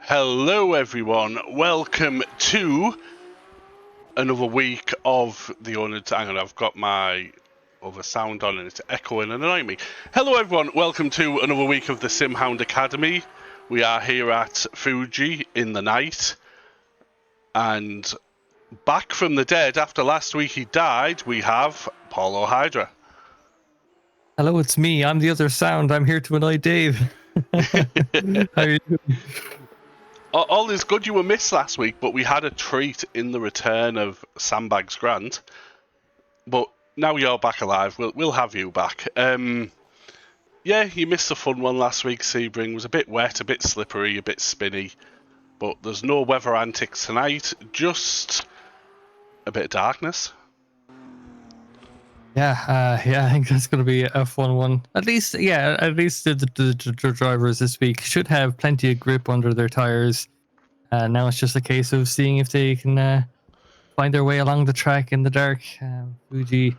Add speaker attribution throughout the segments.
Speaker 1: Hello everyone, welcome to another week of the oNiD. Hang on, I've got my other sound on and it's echoing and annoying me. Hello everyone, welcome to another week of the Sim Hound Academy. We are here at Fuji in the night, and back from the dead after last week he died, we have Paulo Hydra.
Speaker 2: Hello, it's me. I'm the other sound. I'm here to annoy Dave. How are you doing?
Speaker 1: All is good. You were missed last week, but we had a treat in the return of Sandbags Grant. But now you're back alive, we'll have you back. Yeah, you missed a fun one last week. Sebring was a bit wet, a bit slippery, a bit spinny. But there's no weather antics tonight, just a bit of darkness.
Speaker 2: Yeah, I think that's going to be a fun one. At least the drivers this week should have plenty of grip under their tires. Now it's just a case of seeing if they can find their way along the track in the dark. Fuji,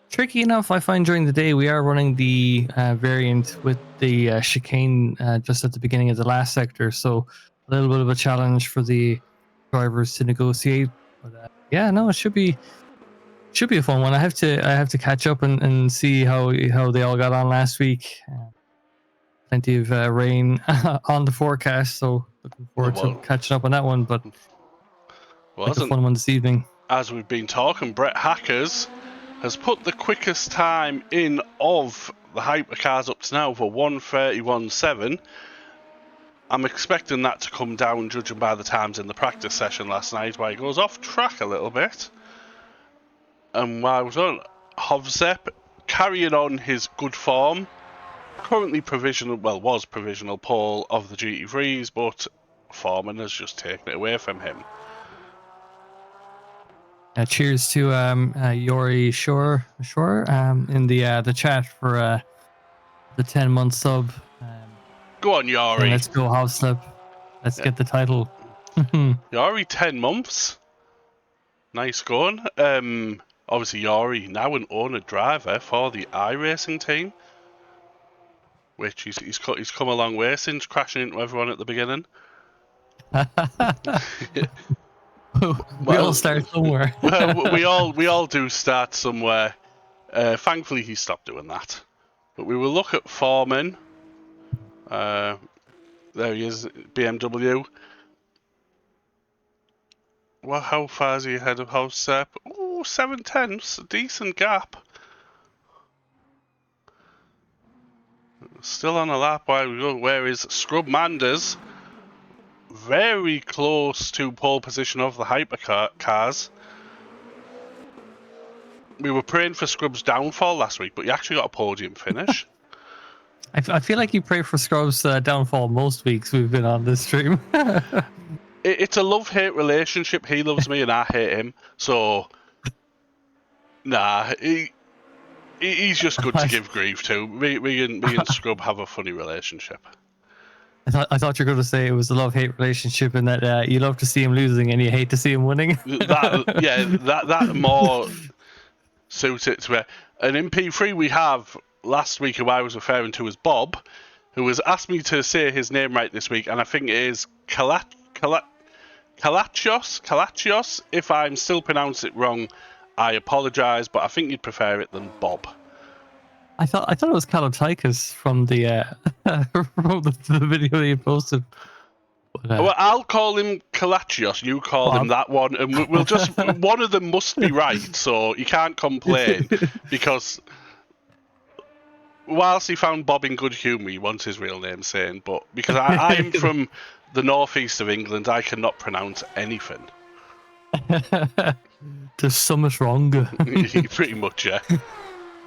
Speaker 2: tricky enough, I find during the day. We are running the variant with the chicane just at the beginning of the last sector, so a little bit of a challenge for the drivers to negotiate. But yeah, no, it should be a fun one. I have to catch up and see how they all got on last week. Plenty of rain on the forecast, so looking forward to catching up on that one. But like a fun one this evening.
Speaker 1: As we've been talking, Brett Hackers has put the quickest time in of the hypercars up to now for 1:31.7. I'm expecting that to come down, judging by the times in the practice session last night, where he goes off track a little bit. And while I was on, Hovsep carrying on his good form, currently was provisional pole of the GT3s, but Foreman has just taken it away from him.
Speaker 2: Cheers to Yori Shore in the chat for the 10-month sub.
Speaker 1: Go on, Yori.
Speaker 2: Let's go Hovsep. Let's get the title.
Speaker 1: Yori, 10 months. Nice going. Obviously, Yori now an oNiD driver for the iRacing team, which he's come a long way since crashing into everyone at the beginning.
Speaker 2: We all start somewhere.
Speaker 1: Well, we all do start somewhere. Thankfully, he stopped doing that. But we will look at Foreman. There he is, BMW. Well, how far is he ahead of Hovsep? Oh, 7/10, decent gap. Still on a lap while we go. Where is Scrub Manders? Very close to pole position of the hypercars. We were praying for Scrub's downfall last week, but he actually got a podium finish.
Speaker 2: I feel like you pray for Scrub's downfall most weeks we've been on this stream.
Speaker 1: It's a love-hate relationship. He loves me and I hate him. So, nah, he's just good to give grief to. Me and Scrub have a funny relationship.
Speaker 2: I thought you were going to say it was a love-hate relationship and that you love to see him losing and you hate to see him winning.
Speaker 1: that more suits it to me. And in P3 we have, last week who I was referring to as Bob, who has asked me to say his name right this week, and I think it is Kalachios. If I'm still pronouncing it wrong, I apologise, but I think you'd prefer it than Bob.
Speaker 2: I thought it was Kalotikis from the from the video that you posted. But,
Speaker 1: well, I'll call him Kalachios. You call him that one, and we'll just one of them must be right, so you can't complain because whilst he found Bob in good humour, he wants his real name saying. But because I'm from the northeast of England, I cannot pronounce anything.
Speaker 2: There's so much wrong.
Speaker 1: Pretty much, yeah.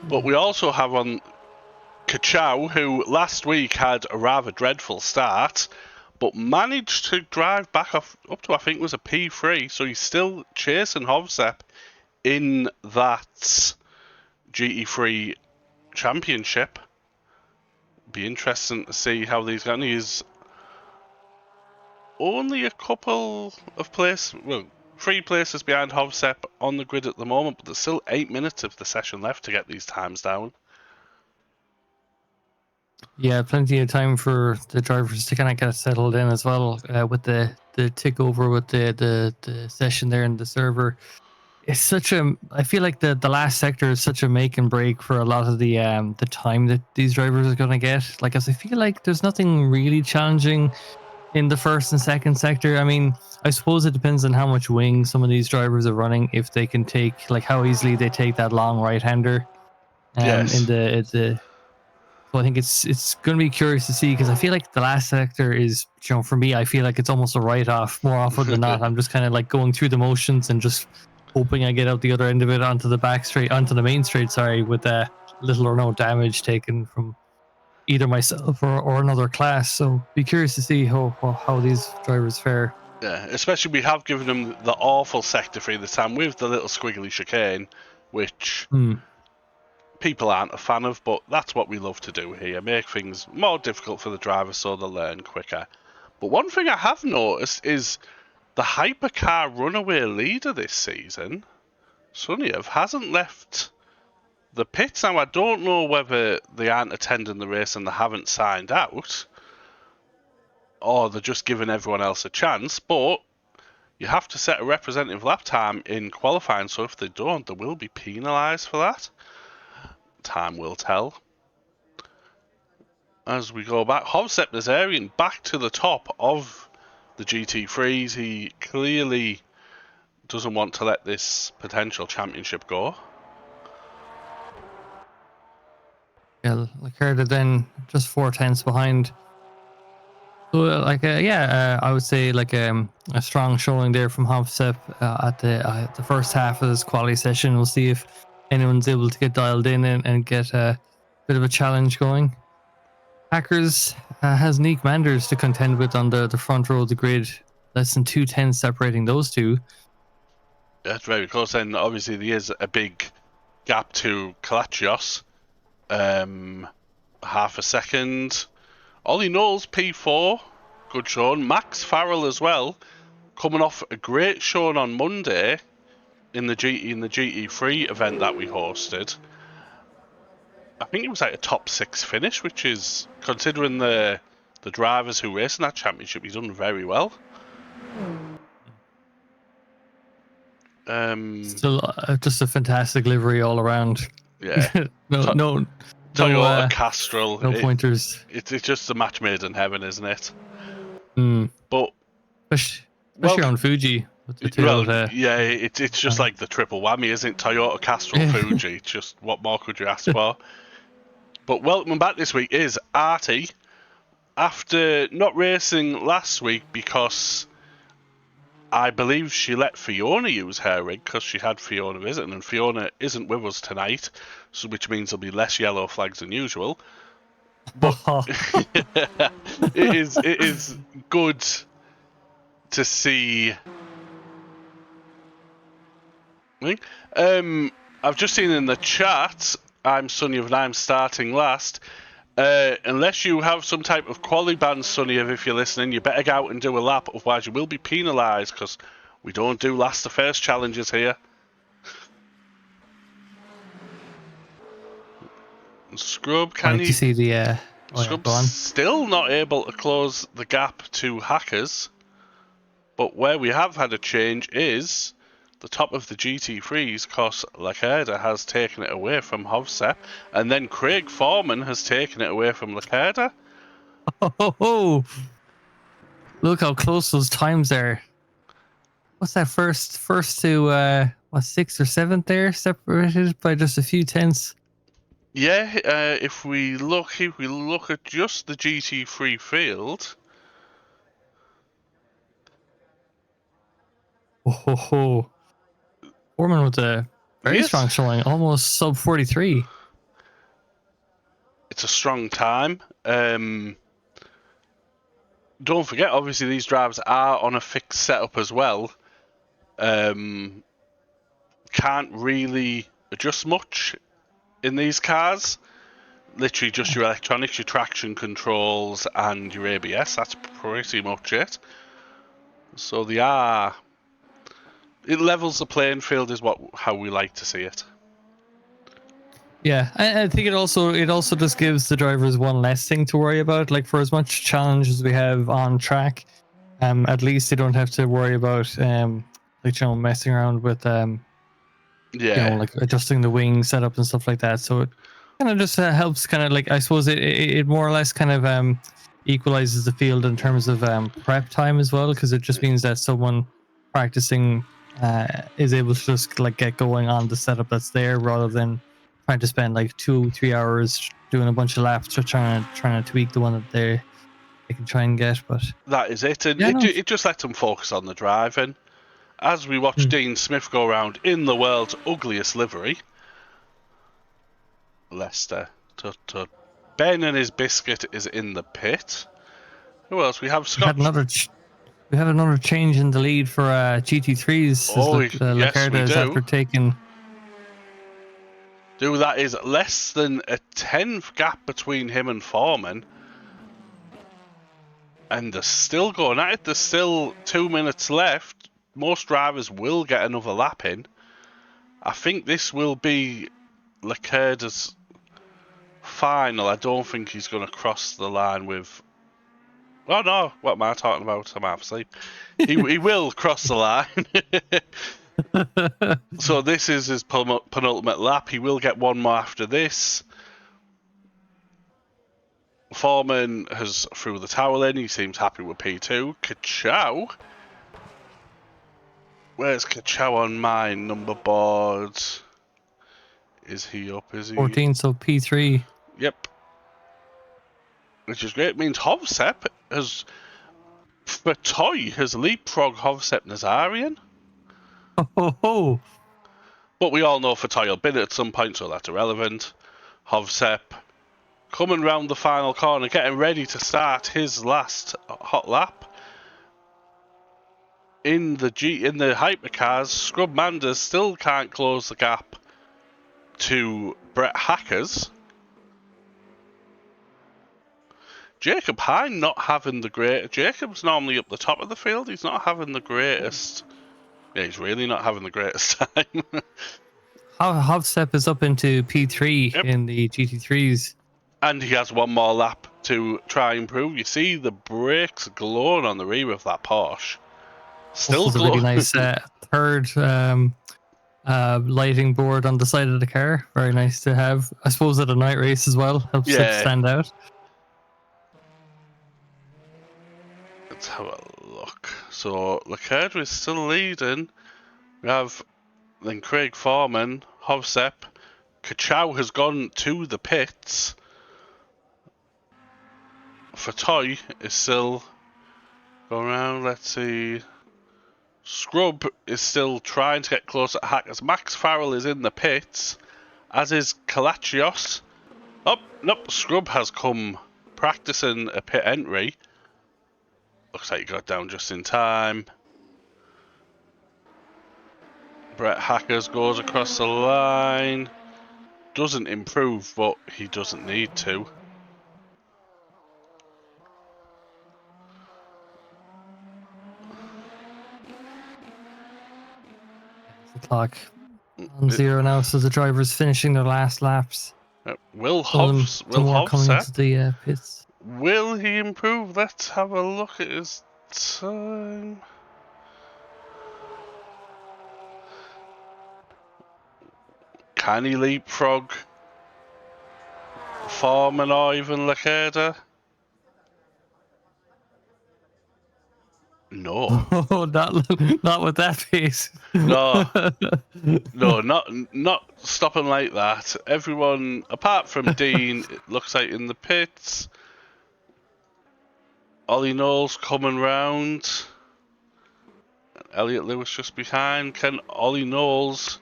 Speaker 1: But we also have on Kachow, who last week had a rather dreadful start, but managed to drive back up to, I think it was a P3, so he's still chasing Hovsep in that GT3 championship. Be interesting to see how these go. He's only a couple of places, well, 3 places behind Hovsep on the grid at the moment, but there's still 8 minutes of the session left to get these times down.
Speaker 2: Yeah, plenty of time for the drivers to kind of get settled in as well with the tick over with the session there in the server. It's such a, I feel like the last sector is such a make and break for a lot of the time that these drivers are going to get. Like, as I feel like there's nothing really challenging in the first and second sector. I mean, I suppose it depends on how much wing some of these drivers are running, if they can take, like, how easily they take that long right-hander.
Speaker 1: Yes.
Speaker 2: In the so I think it's going to be curious to see, because I feel like the last sector is, you know, for me, I feel like it's almost a write-off more often than not. I'm just kind of like going through the motions and just hoping I get out the other end of it onto the main straight, sorry, with little or no damage taken from either myself or another class. So be curious to see how these drivers fare.
Speaker 1: Yeah, especially we have given them the awful sector 3 this time with the little squiggly chicane, which people aren't a fan of, but that's what we love to do here, make things more difficult for the drivers so they'll learn quicker. But one thing I have noticed is the hypercar runaway leader this season, Suniev, hasn't left the pits. Now, I don't know whether they aren't attending the race and they haven't signed out, or they're just giving everyone else a chance, but you have to set a representative lap time in qualifying, so if they don't, they will be penalised for that. Time will tell. As we go back, Hovsep Nazarian back to the top of the GT3s. He clearly doesn't want to let this potential championship go.
Speaker 2: Yeah, Lacerda then just 4 tenths behind. So, I would say a strong showing there from Hovsep at the first half of this quality session. We'll see if anyone's able to get dialed in and get a bit of a challenge going. Hackers has Neek Manders to contend with on the front row of the grid. Less than 2 tenths separating those two.
Speaker 1: That's very close, and obviously there is a big gap to Kalachios. Half a second. Ollie Knowles, P4. Good showing. Max Farrell as well, coming off a great showing on Monday in the GT3 event that we hosted. I think it was like a top 6 finish, which is, considering the drivers who race in that championship, he's done very well.
Speaker 2: Still, just a fantastic livery all around.
Speaker 1: Yeah.
Speaker 2: no
Speaker 1: Toyota Castrol.
Speaker 2: No pointers.
Speaker 1: It's just a match made in heaven, isn't it? But
Speaker 2: especially on Fuji. With the
Speaker 1: it's just like the triple whammy, isn't it? Toyota Castrol Fuji. Just what more could you ask for? But welcome back this week is Artie. After not racing last week because I believe she let Fiona use her rig because she had Fiona visiting, and Fiona isn't with us tonight, so which means there'll be less yellow flags than usual. But it is good to see. I've just seen in the chat, I'm Sonny and I'm starting last. Unless you have some type of quali ban, Sonny, if you're listening, you better go out and do a lap, otherwise you will be penalised, because we don't do last to first challenges here. Scrub, can you
Speaker 2: see the
Speaker 1: Scrub's still not able to close the gap to Hackers, but where we have had a change is the top of the GT3s, because Lacerda has taken it away from Hovsep, and then Craig Foreman has taken it away from Lacerda.
Speaker 2: Oh, look how close those times are. What's that first to 6th or 7th there, separated by just a few tenths?
Speaker 1: Yeah, if we look at just the GT3 field.
Speaker 2: Oh. Foreman with a very strong showing, almost sub 43.
Speaker 1: It's a strong time. Don't forget, obviously, these drivers are on a fixed setup as well. Can't really adjust much in these cars. Literally just your electronics, your traction controls, and your ABS. That's pretty much it. So they are. It levels the playing field, is how we like to see it.
Speaker 2: Yeah, I think it also just gives the drivers one less thing to worry about. Like, for as much challenge as we have on track, at least they don't have to worry about messing around with adjusting the wing setup and stuff like that. So it kind of just helps, kind of like, I suppose it more or less kind of equalizes the field in terms of prep time as well, because it just means that someone practicing is able to just get going on the setup that's there, rather than trying to spend 2-3 hours doing a bunch of laps or trying to tweak the one that they can try and get. But
Speaker 1: that is it, and it just lets them focus on the driving. As we watch Dean Smith go around in the world's ugliest livery, Leicester. Ben and his biscuit is in the pit. Who else? We have Scott.
Speaker 2: We have another change in the lead for GT3s.
Speaker 1: Oh, yes, we do.
Speaker 2: After taking.
Speaker 1: Dude, that is less than a 10th gap between him and Foreman. And they're still going at it. There's still 2 minutes left. Most drivers will get another lap in. I think this will be Lacerda's final. I don't think he's going to cross the line with... Oh no, what am I talking about? I'm half asleep. He will cross the line. So this is his penultimate lap. He will get one more after this. Foreman has threw the towel in. He seems happy with P2. Kachow. Where's Kachow on my number board? Is he up? Is he?
Speaker 2: 14, so P3.
Speaker 1: Yep. Which is great. It means Hovsep has Fatoy has leapfrog Hovsep Nazarian.
Speaker 2: Ho, ho, ho.
Speaker 1: But we all know Fatoy will bid at some point, so that's irrelevant. Hovsep coming round the final corner, getting ready to start his last hot lap. In the hypercars, Scrub Manders still can't close the gap to Brett Hackers. Jacob Hine not having the great. Jacob's normally up the top of the field. He's not having the greatest. Yeah, he's really not having the greatest time.
Speaker 2: Hovsep is up into P3
Speaker 1: Yep.
Speaker 2: in the GT3s.
Speaker 1: And he has one more lap to try and prove. You see the brakes glowing on the rear of that Porsche. Still
Speaker 2: Also, a really nice third lighting board on the side of the car. Very nice to have. I suppose at a night race as well. Helps it stand out.
Speaker 1: Let's have a look. So Leclerc is still leading. We have then Craig Foreman, Hovsep. Kachow has gone to the pits. Fatoy is still going around. Let's see. Scrub is still trying to get close at Hackers. Max Farrell is in the pits, as is Kalachios. Oh, nope. Scrub has come practicing a pit entry. Looks like he got down just in time. Brett Hackers goes across the line. Doesn't improve, but he doesn't need to.
Speaker 2: The clock on zero now, so the driver's finishing their last laps.
Speaker 1: Will Hovsep
Speaker 2: coming into the pits.
Speaker 1: Will he improve? Let's have a look at his time. Can he leapfrog Foreman or even Leclerc? No.
Speaker 2: Oh, not with that pace.
Speaker 1: No, no, not stopping like that. Everyone, apart from Dean, it looks like in the pits. Ollie Knowles coming round. Elliot Lewis just behind. Can Ollie Knowles?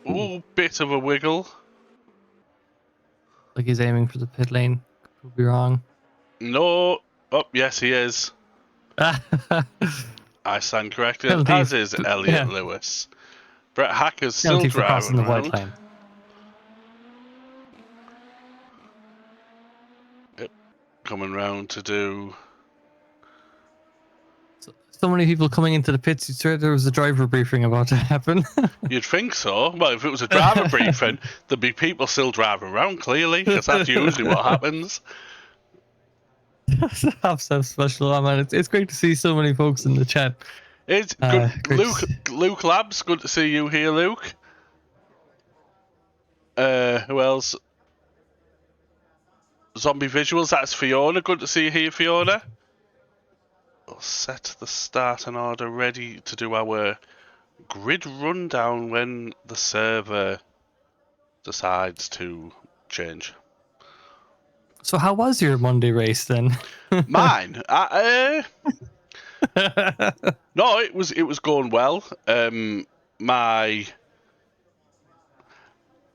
Speaker 1: Ooh, bit of a wiggle.
Speaker 2: Like he's aiming for the pit lane. Could be wrong.
Speaker 1: No. Oh, yes, he is. I stand corrected,
Speaker 2: Penalty.
Speaker 1: as is Elliot Lewis. Brett Hacker's still
Speaker 2: Penalty for crossing
Speaker 1: driving
Speaker 2: the
Speaker 1: around.
Speaker 2: white line.
Speaker 1: Yep. Coming round to do...
Speaker 2: So many people coming into the pits, you swear there was a driver briefing about to happen.
Speaker 1: You'd think so. Well, if it was a driver briefing, there'd be people still driving around, clearly, because that's usually what happens.
Speaker 2: Have some special, man. It's great to see so many folks in the chat.
Speaker 1: It's good. Luke Labs, good to see you here, Luke. Who else? Zombie Visuals, that's Fiona. Good to see you here, Fiona. We'll set the starting order ready to do our grid rundown when the server decides to change.
Speaker 2: So how was your Monday race then?
Speaker 1: Mine? No, it was going well.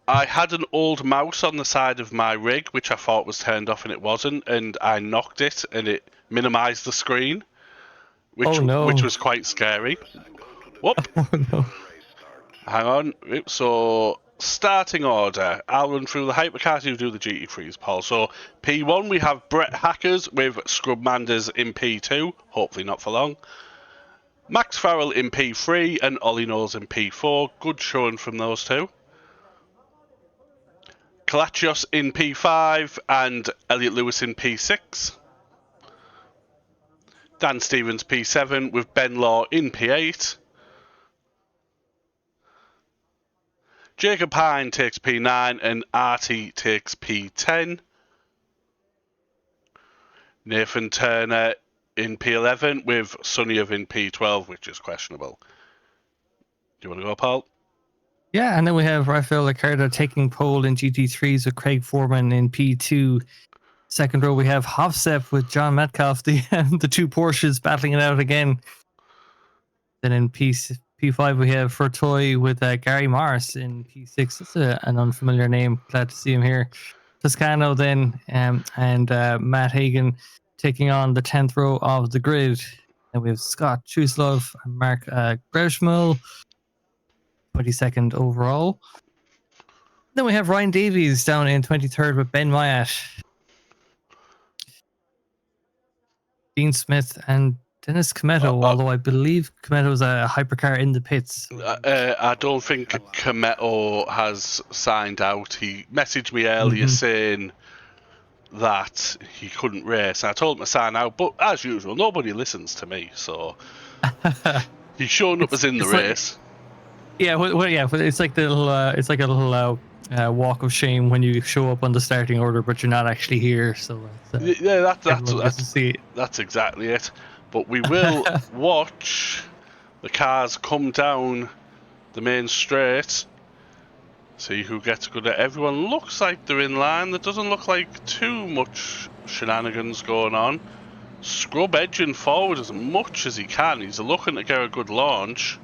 Speaker 1: I had an old mouse on the side of my rig, which I thought was turned off and it wasn't, and I knocked it and it minimised the screen, which was quite scary. Whoop.
Speaker 2: Oh no.
Speaker 1: Hang on. So, starting order. I'll run through the hypercars, you do the GT3s, Paul. So, P1, we have Brett Hackers with Scrub Manders in P2. Hopefully not for long. Max Farrell in P3 and Ollie Knowles in P4. Good showing from those two. Kalachios in P5 and Elliot Lewis in P6. Dan Stevens P7 with Ben Law in P8. Jacob Hine takes P9 and Artie takes P10. Nathan Turner in P11 with Sunyev in P12, which is questionable. Do you want to go, Paul?
Speaker 2: Yeah, and then we have Rafael Leclerc taking pole in GT3s with Craig Foreman in P2. second row, we have Hofstep with John Metcalf, the two Porsches battling it out again. Then in P5, we have Furtoy with Gary Morris in P6. That's an unfamiliar name. Glad to see him here. Toscano then, and Matt Hagan taking on the 10th row of the grid. Then we have Scott Chuslov and Mark Greshmull, 22nd overall. Then we have Ryan Davies down in 23rd with Ben Myatt, Dean Smith, and Dennis Cometto, although I believe Cometto's a hypercar in the pits.
Speaker 1: I don't think Cometto has signed out. He messaged me earlier saying that he couldn't race. I told him to sign out, but as usual, nobody listens to me, so he's shown up as in the race.
Speaker 2: Yeah, it's like the little, it's like a little walk of shame when you show up on the starting order, but you're not actually here. So
Speaker 1: that's exactly it. But we will watch the cars come down the main straight. See who gets good at. Everyone looks like they're in line. There doesn't look like too much shenanigans going on. Scrub edging forward as much as he can. He's looking to get a good launch.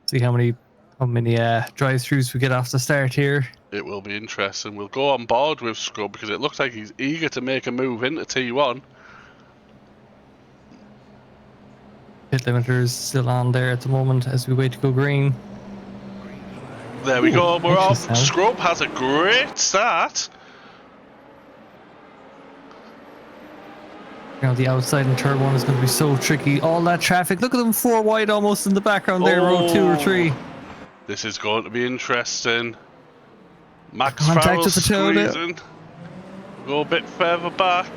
Speaker 2: See how many drive-throughs we get off the start here.
Speaker 1: It will be interesting. We'll go on board with Scrub because it looks like he's eager to make a move into T1.
Speaker 2: Pit limiters still on there at the moment as we wait to go green.
Speaker 1: There we go, we're off. Scrub has a great start.
Speaker 2: You know, the outside and turn one is going to be so tricky. All that traffic. Look at them, 4 wide almost in the background there, row 2 or 3.
Speaker 1: This is going to be interesting. Max Farrell squeezing. Go a bit further back.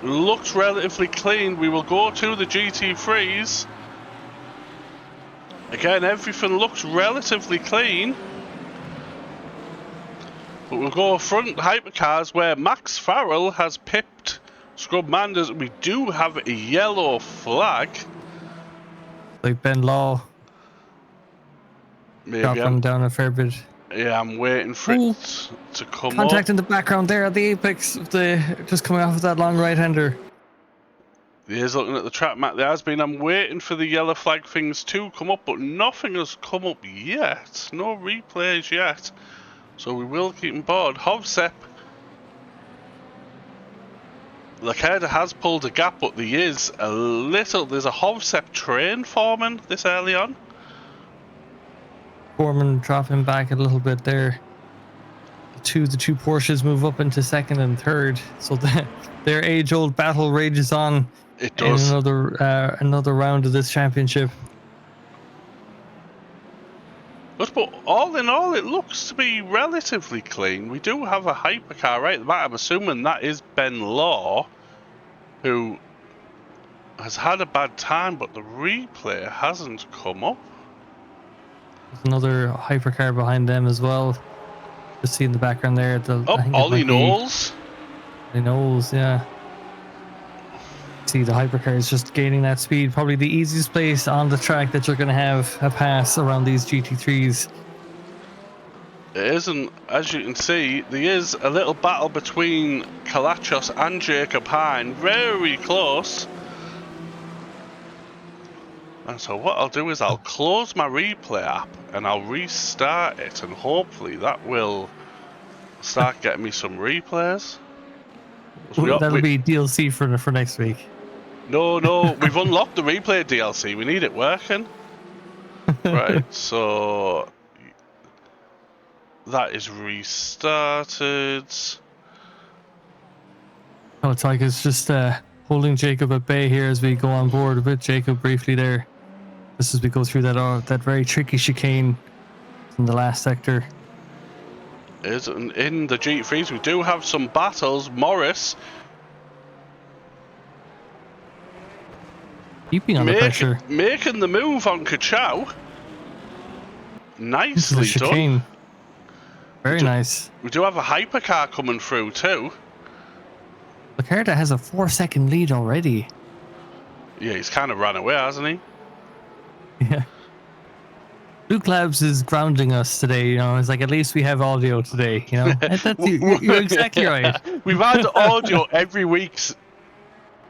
Speaker 1: Looks relatively clean. We will go to the GT3s. Again, everything looks relatively clean. But we'll go front hypercars where Max Farrell has pipped Scrub Manders. We do have a yellow flag.
Speaker 2: Like Ben Law.
Speaker 1: Maybe
Speaker 2: dropping down a fair bit.
Speaker 1: Yeah, I'm waiting for it to come
Speaker 2: Contact
Speaker 1: up.
Speaker 2: in the background there at the apex of just coming off of that long right-hander.
Speaker 1: He is looking at the track map. There has been. I'm waiting for the yellow flag things to come up, but nothing has come up yet. No replays yet. So we will keep him board. Hovsep. Lacerda has pulled a gap, but there's a Hovsep train forming this early on.
Speaker 2: Foreman dropping back a little bit there. The two Porsches move up into second and third. So their age-old battle rages on.
Speaker 1: It does.
Speaker 2: In another round of this championship.
Speaker 1: But all in all, it looks to be relatively clean. We do have a hypercar right at the back. I'm assuming that is Ben Law, who has had a bad time, but the replay hasn't come up.
Speaker 2: There's another hypercar behind them as well. Just see in the background there.
Speaker 1: Ollie Knowles.
Speaker 2: Ollie Knowles, yeah. See, the hypercar is just gaining that speed. Probably the easiest place on the track that you're going to have a pass around these GT3s.
Speaker 1: It isn't, as you can see, there is a little battle between Kalachos and Jacob Hine. Very close. And so what I'll do is I'll close my replay app and I'll restart it, and hopefully that will start getting me some replays.
Speaker 2: That'll be DLC for next week.
Speaker 1: No, we've unlocked the replay DLC. We need it working. Right, so that is restarted.
Speaker 2: Oh, it's like it's just holding Jacob at bay here as we go on board with Jacob briefly there. Just as we go through that very tricky chicane in the last sector.
Speaker 1: In the GT3s, we do have some battles. Morris
Speaker 2: keeping on the pressure.
Speaker 1: Making the move on Kachow. Nicely done.
Speaker 2: Very nice.
Speaker 1: We do have a hypercar coming through too.
Speaker 2: Lacerda has a 4-second lead already.
Speaker 1: Yeah, he's kind of ran away, hasn't he?
Speaker 2: Yeah. Luke Labs is grounding us today, you know. It's like, at least we have audio today, you know. And you're exactly right.
Speaker 1: We've had audio every week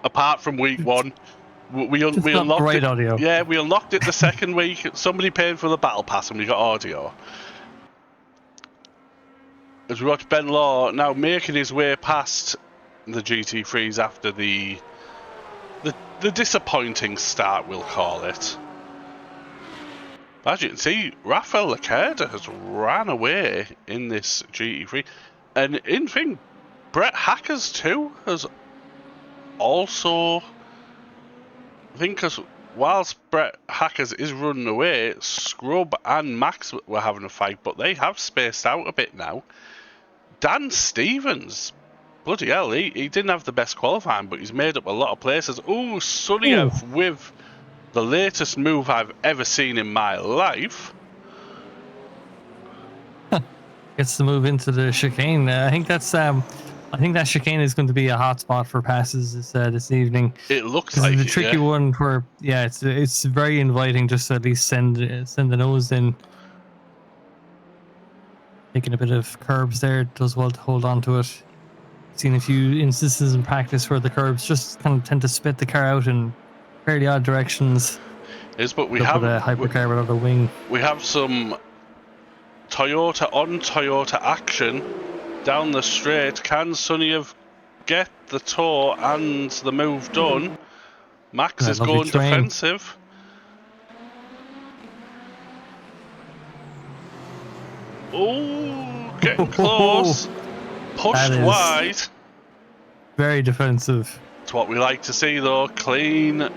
Speaker 1: apart from week one. We
Speaker 2: Just not
Speaker 1: unlocked
Speaker 2: right
Speaker 1: it.
Speaker 2: audio.
Speaker 1: Yeah, we unlocked it the second week. Somebody paid for the battle pass and we got audio. As we watch Ben Law now making his way past the GT3s after the disappointing start, we'll call it. As you can see, Rafael Lacerda has ran away in this GT3. And in thing, Brett Hackers too has also, I think, because whilst Brett Hackers is running away, Scrub and Max were having a fight, but they have spaced out a bit now. Dan Stevens, bloody hell, he didn't have the best qualifying, but he's made up a lot of places. Ooh, Sunyev with the latest move I've ever seen in my life.
Speaker 2: Gets to move into the chicane. I think that chicane is going to be a hot spot for passes this evening.
Speaker 1: It looks like
Speaker 2: it's a tricky one where, yeah, it's very inviting just to at least send the nose in. Taking a bit of curbs there, does well to hold on to it. Seen a few instances in practice where the curbs just kind of tend to spit the car out in fairly odd directions.
Speaker 1: But we have
Speaker 2: a hypercar without a wing.
Speaker 1: We have some Toyota on Toyota action down the straight. Can Sunyev get the tow and the move done? Max is going defensive. Oh, getting close. Pushed wide.
Speaker 2: Very defensive.
Speaker 1: It's what we like to see, though. Clean.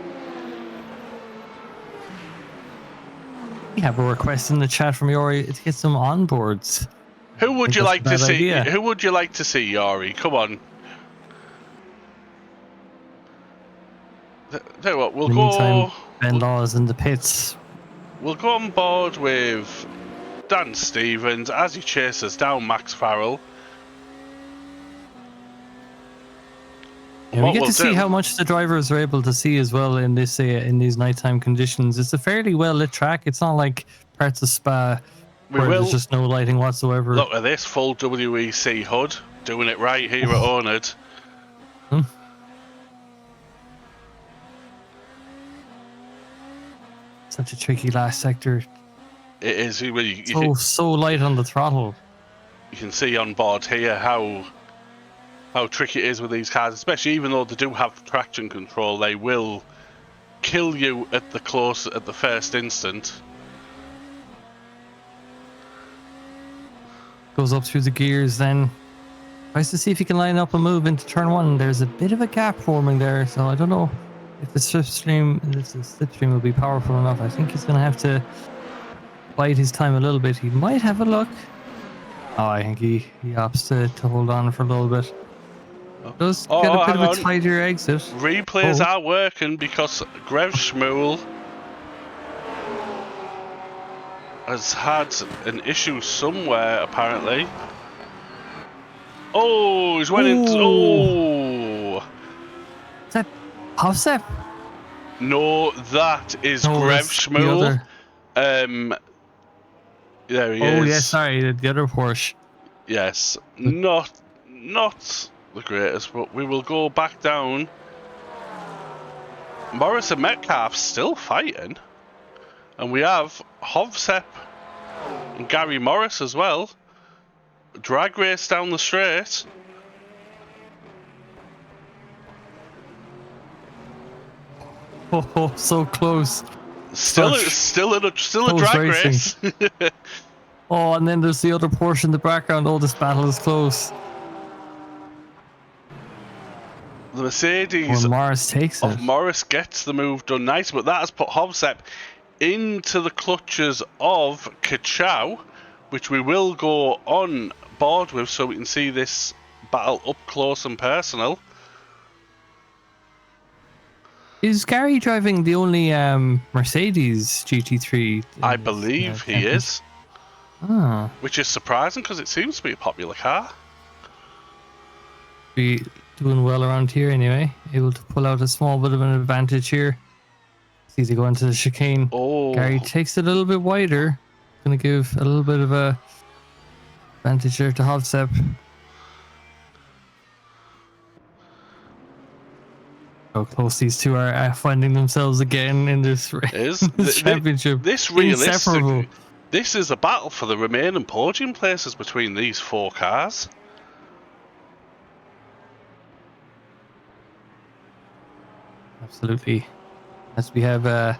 Speaker 2: We have a request in the chat from Yori to get some onboards.
Speaker 1: Who would you like to see? Who would you like to see, Yori? Come on. Tell you what, we'll go.
Speaker 2: Ben Law is in the pits.
Speaker 1: We'll go on board with Dan Stevens as he chases down Max Farrell.
Speaker 2: Yeah, we get to see how much the drivers are able to see as well in this in these nighttime conditions. It's a fairly well lit track. It's not like parts of Spa where there's just no lighting whatsoever.
Speaker 1: Look at this full WEC HUD, doing it right here at oNiD.
Speaker 2: Such a tricky last sector.
Speaker 1: It is.
Speaker 2: So light on the throttle.
Speaker 1: You can see on board here how tricky it is with these cars, especially even though they do have traction control, they will kill you at the first instant.
Speaker 2: Goes up through the gears, then tries to see if he can line up a move into turn one. There's a bit of a gap forming there, so I don't know if the slipstream will be powerful enough. I think he's going to have to bide his time a little bit. He might have a look. Oh, I think he opts to hold on for a little bit. Does get a bit of a tighter exit.
Speaker 1: Replays are working because Grev Schmuel has had an issue somewhere, apparently. Oh, he's went into... Oh!
Speaker 2: Is that Hofstep?
Speaker 1: No, that is Grev Schmuel. There he is.
Speaker 2: Oh, yes, sorry, the other Porsche.
Speaker 1: Yes, not the greatest, but we will go back down. Morris and Metcalf still fighting. And we have Hovsep and Gary Morris as well. Drag race down the straight.
Speaker 2: Oh, so close.
Speaker 1: Still a drag race.
Speaker 2: Oh, and then there's the other Porsche in the background. Oh, this battle is close.
Speaker 1: The Mercedes
Speaker 2: Morris
Speaker 1: gets the move done nice, but that has put Hovsep into the clutches of Kachow, which we will go on board with so we can see this battle up close and personal.
Speaker 2: Is Gary driving the only Mercedes GT3?
Speaker 1: I believe he is.
Speaker 2: Oh.
Speaker 1: Which is surprising because it seems to be a popular car.
Speaker 2: Be doing well around here anyway. Able to pull out a small bit of an advantage here. It's easy going to the chicane.
Speaker 1: Oh.
Speaker 2: Gary takes it a little bit wider. going to give a little bit of a advantage there to Hovsep. How close these two are finding themselves again in this, this championship.
Speaker 1: This
Speaker 2: Inseparable.
Speaker 1: this is a battle for the remaining podium places between these 4 cars.
Speaker 2: Absolutely. As we have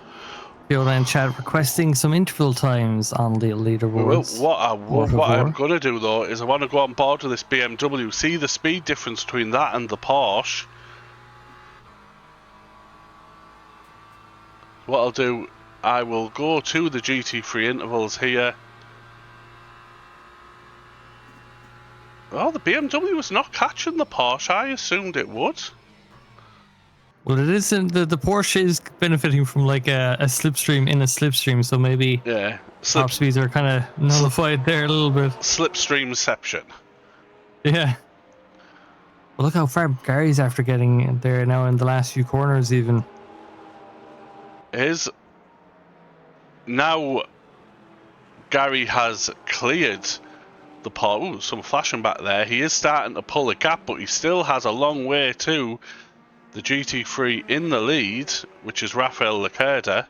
Speaker 2: Fiona in chat requesting some interval times on the leaderboards.
Speaker 1: What I'm going to do though is I want to go on board with this BMW, see the speed difference between that and the Porsche. What I'll do, I will go to the GT3 intervals here. Oh, the BMW is not catching the Porsche. I assumed it would.
Speaker 2: Well, it isn't. The Porsche is benefiting from like a slipstream in a slipstream, so maybe top speeds are kind of nullified there a little bit.
Speaker 1: Slipstreamception.
Speaker 2: Yeah. Well, look how far Gary's after getting there now in the last few corners even.
Speaker 1: Now Gary has cleared the Porsche. Ooh, some flashing back there. He is starting to pull a gap, but he still has a long way to the GT3 in the lead, which is Rafael Lacerda,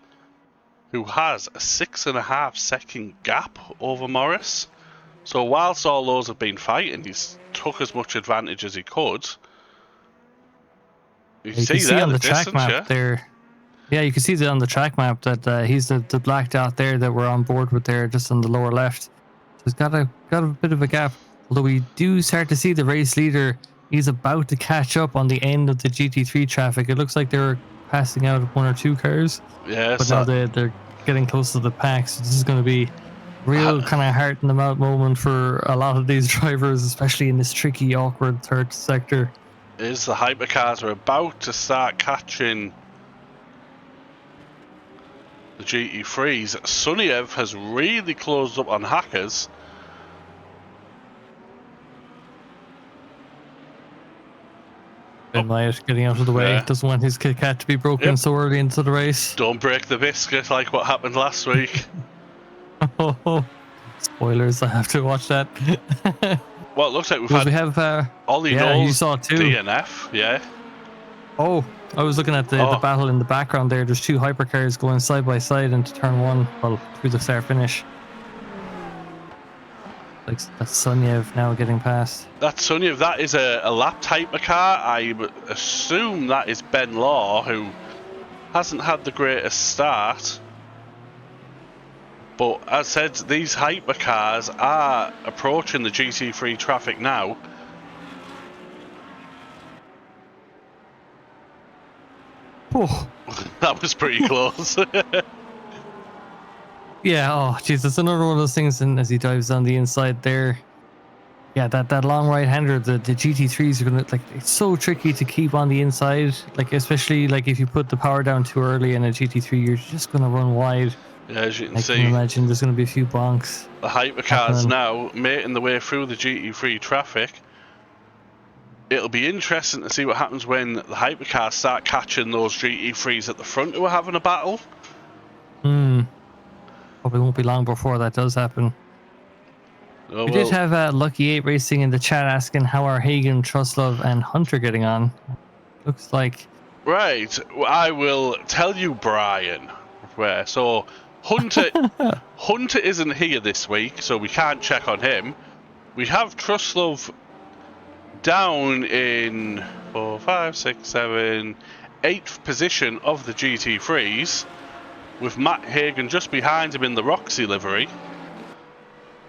Speaker 1: who has a 6.5 second gap over Morris. So whilst all those have been fighting, he's took as much advantage as he could. You can see there
Speaker 2: on the
Speaker 1: distance,
Speaker 2: track map there. Yeah, you can see that on the track map that he's the black dot there that we're on board with there, just on the lower left. So he's got a bit of a gap. Although we do start to see the race leader, he's about to catch up on the end of the GT3 traffic. It looks like they're passing out 1 or 2 cars.
Speaker 1: Yeah,
Speaker 2: but now they're getting close to the pack. So this is going to be real kind of heart in the mouth moment for a lot of these drivers, especially in this tricky, awkward third sector.
Speaker 1: The hypercars are about to start catching the GT3s. Suniev has really closed up on Hackers.
Speaker 2: Ben Wyatt getting out of the way. Doesn't want his Kit Kat to be broken so early into the race.
Speaker 1: Don't break the biscuit like what happened last week.
Speaker 2: Spoilers, I have to watch that.
Speaker 1: Well, it looks like we have Ollie Knowles,
Speaker 2: you saw it too.
Speaker 1: DNF, yeah.
Speaker 2: Oh, I was looking at the battle in the background there. There's 2 hypercars going side by side into turn 1, well, through the start finish. Like that's Suniev now getting past.
Speaker 1: That's Suniev. That is a lapped hypercar. I assume that is Ben Law, who hasn't had the greatest start. But as said, these hypercars are approaching the GT3 traffic now.
Speaker 2: Oh.
Speaker 1: That was pretty close.
Speaker 2: Yeah, oh jeez, that's another one of those things. And as he dives on the inside there, yeah, that long right-hander, the GT3s are gonna, like, it's so tricky to keep on the inside, like especially like if you put the power down too early in a GT3, you're just gonna run wide.
Speaker 1: Yeah, as you can see,
Speaker 2: I can imagine there's gonna be a few bonks.
Speaker 1: The hypercars now making the way through the GT3 traffic. It'll be interesting to see what happens when the hypercars start catching those GT3s at the front who are having a battle.
Speaker 2: Probably won't be long before that does happen. We did have Lucky 8 Racing in the chat asking how are Hagen, Truslove and Hunter getting on. Looks like...
Speaker 1: Right, I will tell you, Brian. So Hunter isn't here this week, so we can't check on him. We have Truslove down in 4, 5, 6, 7, 8th position of the GT3s, with Matt Hagen just behind him in the Roxy livery,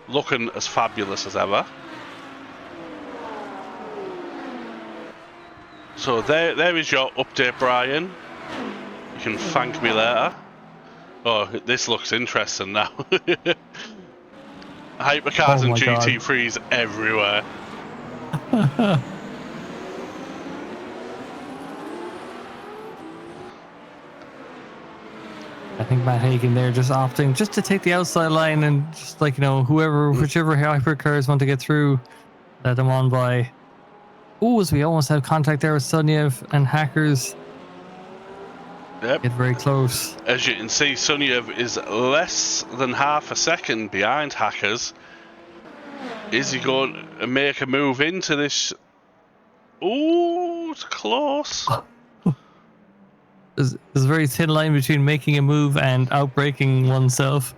Speaker 1: looking as fabulous as ever. So there is your update, Brian. You can thank me later. Oh, this looks interesting now. Hypercars and GT3s everywhere.
Speaker 2: I think Matt Hagen there just opting just to take the outside line and just, like, you know, whichever hypercars want to get through, let them on by. Oh, so we almost have contact there with Suniev and Hackers.
Speaker 1: Yep.
Speaker 2: get very close.
Speaker 1: As you can see, Sunyev is less than half a second behind Hackers. Is he going to make a move into this? Oh, it's close.
Speaker 2: There's a very thin line between making a move and outbreaking oneself.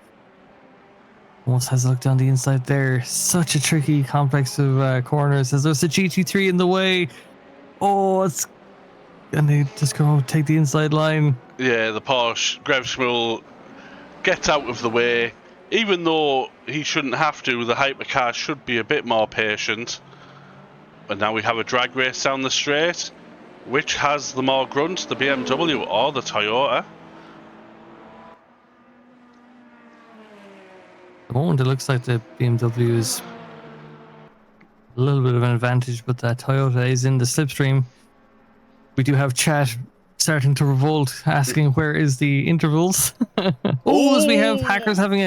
Speaker 2: Almost has a look down the inside there. Such a tricky complex of corners. As there's a GT3 in the way. Oh, it's gonna just go take the inside line.
Speaker 1: Yeah, the Porsche. Grevschmull gets out of the way. Even though he shouldn't have to, the hypercar should be a bit more patient. And now we have a drag race down the straight. Which has the more grunt, the BMW or the Toyota?
Speaker 2: At the moment, it looks like the BMW is a little bit of an advantage, but that Toyota is in the slipstream. We do have chat starting to revolt, asking where is the intervals. Oh, as we have Hackers having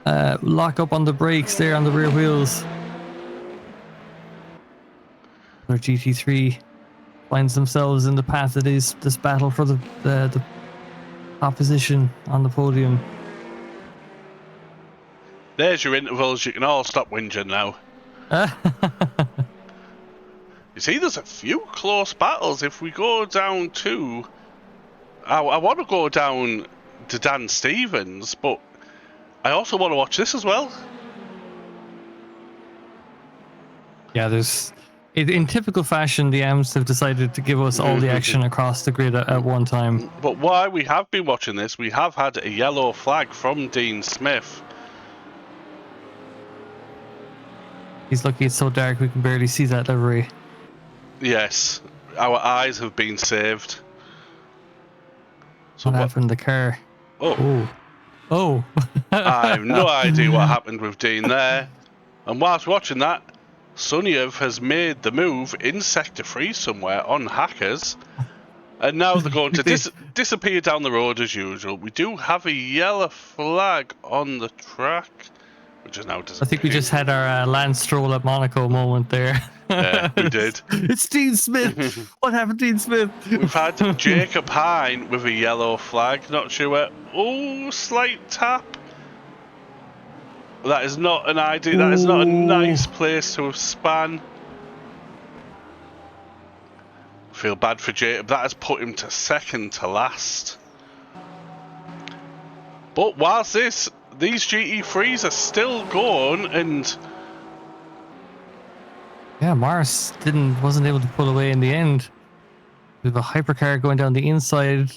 Speaker 2: a lock up on the brakes there on the rear wheels. Their GT3 finds themselves in the path that is this battle for the top position on the podium.
Speaker 1: There's your intervals. You can all stop whinging now. You see, there's a few close battles. If we go down to... I want to go down to Dan Stevens, but I also want to watch this as well.
Speaker 2: Yeah, there's... In typical fashion, the AMs have decided to give us all the action across the grid at one time.
Speaker 1: But while we have been watching this, we have had a yellow flag from Dean Smith.
Speaker 2: He's lucky it's so dark we can barely see that livery.
Speaker 1: Yes, our eyes have been saved. So
Speaker 2: what happened to the car?
Speaker 1: Oh.
Speaker 2: Oh.
Speaker 1: I have no idea what happened with Dean there. And whilst watching that, Sunyev has made the move in Sector 3 somewhere on Hackers. And now they're going to disappear down the road as usual. We do have a yellow flag on the track, which is now disappearing.
Speaker 2: I think we just had our Lance Stroll at Monaco moment there.
Speaker 1: Yeah, we did.
Speaker 2: It's Dean Smith. What happened to Dean Smith?
Speaker 1: We've had Jacob Hine with a yellow flag. Not sure where. Oh, slight tap. That is not an idea. That is not a nice place to have span. Feel bad for Jacob. That has put him to second to last. But whilst these GT3s are still going, and
Speaker 2: yeah, Mars wasn't able to pull away in the end. We have a hypercar going down the inside.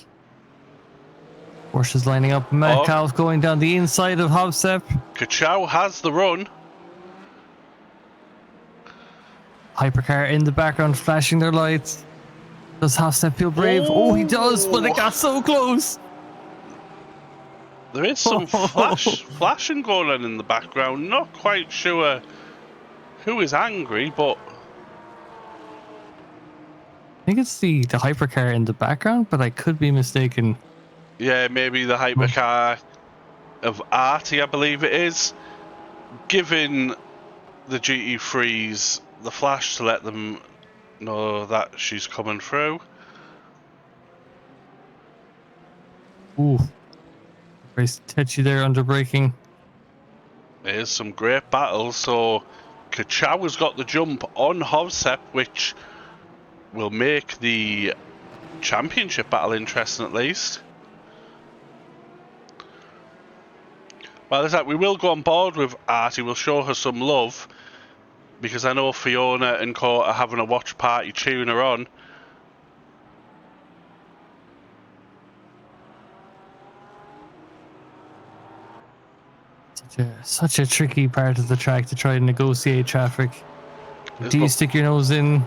Speaker 2: Porsche's lining up. Metcalf going down the inside of Hobsep.
Speaker 1: Kachow has the run.
Speaker 2: Hypercar in the background flashing their lights. Does Hobsep feel brave? Oh, he does, but it got so close.
Speaker 1: There is some flashing going on in the background. Not quite sure who is angry, but
Speaker 2: I think it's the hypercar in the background, but I could be mistaken.
Speaker 1: Yeah, maybe the hypercar of Artie, I believe it is, giving the GT3s the flash to let them know that she's coming through.
Speaker 2: Ooh. Very touchy there under braking.
Speaker 1: There's some great battles. So Kachow has got the jump on Hovsep, which will make the championship battle interesting at least. Well, there's that. We will go on board with Artie. We'll show her some love, because I know Fiona and Court are having a watch party cheering her on.
Speaker 2: Such a tricky part of the track to try and negotiate traffic. Do you stick your nose in?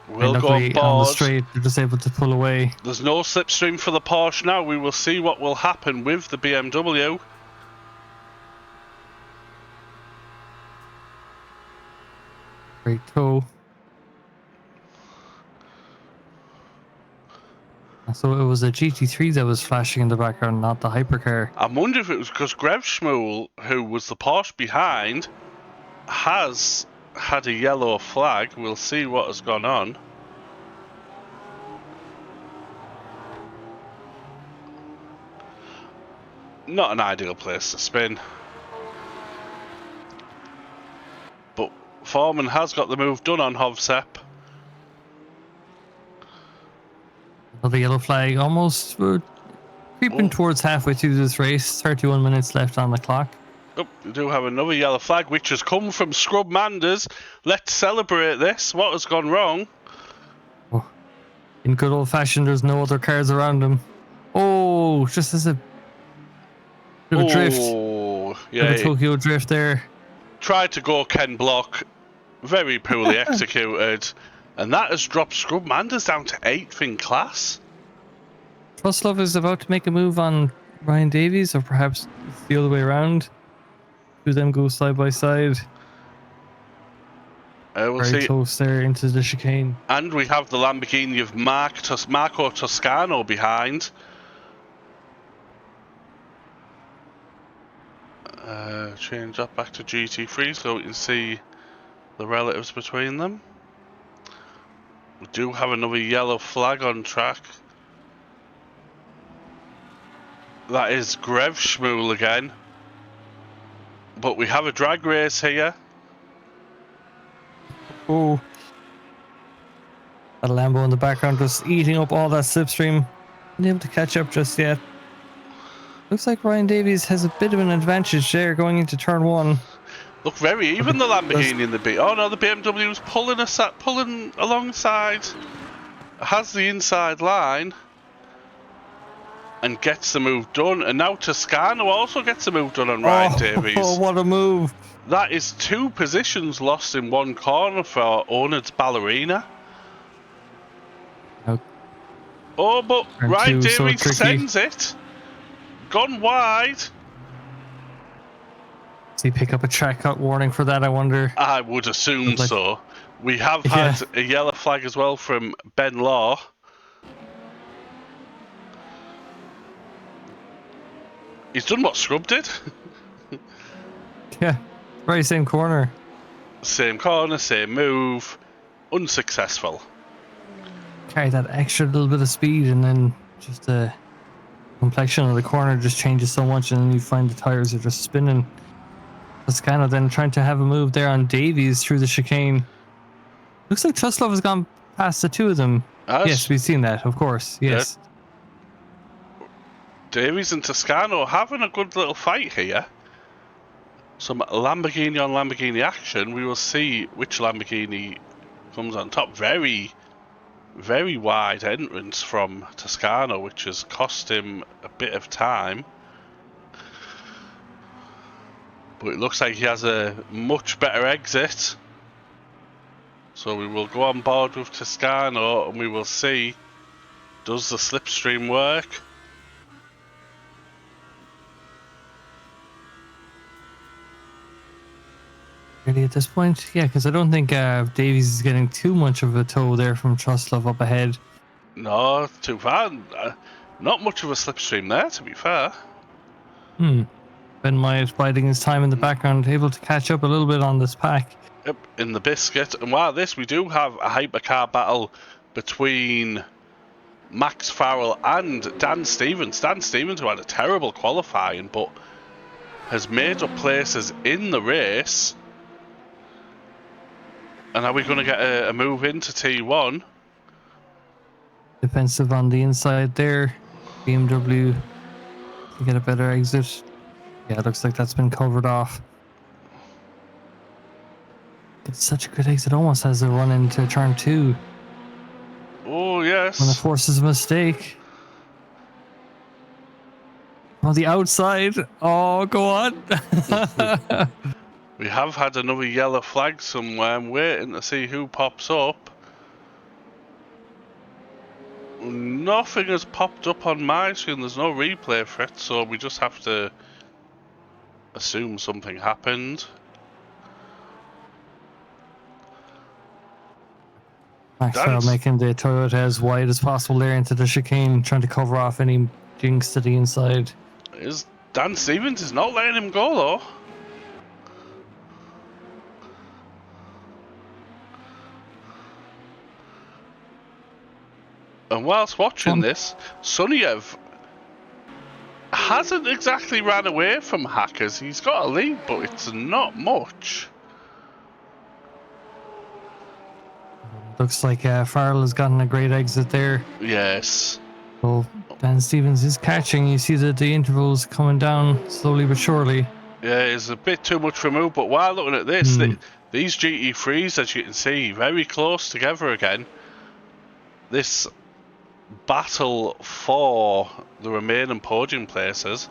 Speaker 1: We'll go on board.
Speaker 2: On the straight, they're just able to pull away.
Speaker 1: There's no slipstream for the Porsche now. We will see what will happen with the BMW.
Speaker 2: Great toe. So it was a GT3 that was flashing in the background, not the hypercar.
Speaker 1: I wonder if it was because Grevschmull, who was the Porsche behind, has had a yellow flag. We'll see what has gone on. Not an ideal place to spin. But Foreman has got the move done on Hovsep.
Speaker 2: Another yellow flag, almost creeping towards halfway through this race. 31 minutes left on the clock.
Speaker 1: Oh, we do have another yellow flag, which has come from Scrub Manders. Let's celebrate this. What has gone wrong?
Speaker 2: Oh, in good old fashion, there's no other cars around him. Oh, just as a bit of a drift.
Speaker 1: Yeah.
Speaker 2: Bit of a Tokyo drift there.
Speaker 1: Tried to go Ken Block. Very poorly executed. And that has dropped Scrub Manders down to 8th in class.
Speaker 2: Truslov is about to make a move on Ryan Davies, or perhaps it's the other way around. Two of them go side by side.
Speaker 1: We'll
Speaker 2: Very
Speaker 1: see.
Speaker 2: close there into the chicane.
Speaker 1: And we have the Lamborghini of Marco Toscano behind. Change that back to GT3 so we can see the relatives between them. We do have another yellow flag on track. That is Grev Schmool again. But we have a drag race here.
Speaker 2: Oh. That Lambo in the background just eating up all that slipstream. Not able to catch up just yet. Looks like Ryan Davies has a bit of an advantage there going into turn one.
Speaker 1: Look very even, the Lamborghini in the B. Oh no, the BMW's pulling alongside. Has the inside line. And gets the move done. And now Toscano also gets the move done on Ryan Davies.
Speaker 2: Oh, what a move.
Speaker 1: That is 2 positions lost in one corner for oNiD's Ballerina. Oh, but Ryan Davies sends it. Gone wide.
Speaker 2: Does he pick up a track cut warning for that, I wonder?
Speaker 1: I would assume so. We have had a yellow flag as well from Ben Law. He's done what Scrub did.
Speaker 2: Yeah, very same corner.
Speaker 1: Same corner, same move. Unsuccessful.
Speaker 2: Carry that extra little bit of speed, and then just the complexion of the corner just changes so much, and then you find the tires are just spinning. Toscano then trying to have a move there on Davies through the chicane. Looks like Truslov has gone past the two of them. Yes, we've seen that, of course. Yes.
Speaker 1: Davies and Toscano having a good little fight here. Some Lamborghini on Lamborghini action. We will see which Lamborghini comes on top. Very, very wide entrance from Toscano, which has cost him a bit of time. But it looks like he has a much better exit. So we will go on board with Toscano and we will see, does the slipstream work?
Speaker 2: Really at this point? Yeah, because I don't think Davies is getting too much of a tow there from Truslov up ahead.
Speaker 1: No, too far. Not much of a slipstream there, to be fair.
Speaker 2: Ben Myatt biding his time in the background, able to catch up a little bit on this pack.
Speaker 1: Yep, in the biscuit. And while this, we do have a hypercar battle between Max Farrell and Dan Stevens. Dan Stevens, who had a terrible qualifying, but has made up places in the race. And are we going to get a move into T1?
Speaker 2: Defensive on the inside there. BMW to get a better exit. Yeah, it looks like that's been covered off. It's such a good exit, almost has a run into turn 2.
Speaker 1: Oh, yes.
Speaker 2: When it forces a mistake. On the outside. Oh, go on.
Speaker 1: We have had another yellow flag somewhere. I'm waiting to see who pops up. Nothing has popped up on my screen. There's no replay for it, so we just have to assume something happened.
Speaker 2: Max Farrell making the Toyota as wide as possible there into the chicane, trying to cover off any jinx to the inside.
Speaker 1: Dan Stevens is not letting him go though. And whilst watching this, Suniev hasn't exactly ran away from hackers. He's got a lead, but it's not much.
Speaker 2: Looks like Farrell has gotten a great exit there.
Speaker 1: Yes.
Speaker 2: So Dan Stevens is catching. You see that the intervals coming down slowly but surely.
Speaker 1: Yeah, it's a bit too much for move, but while looking at this, these GT3s, as you can see, very close together again. This battle for the remaining podium places,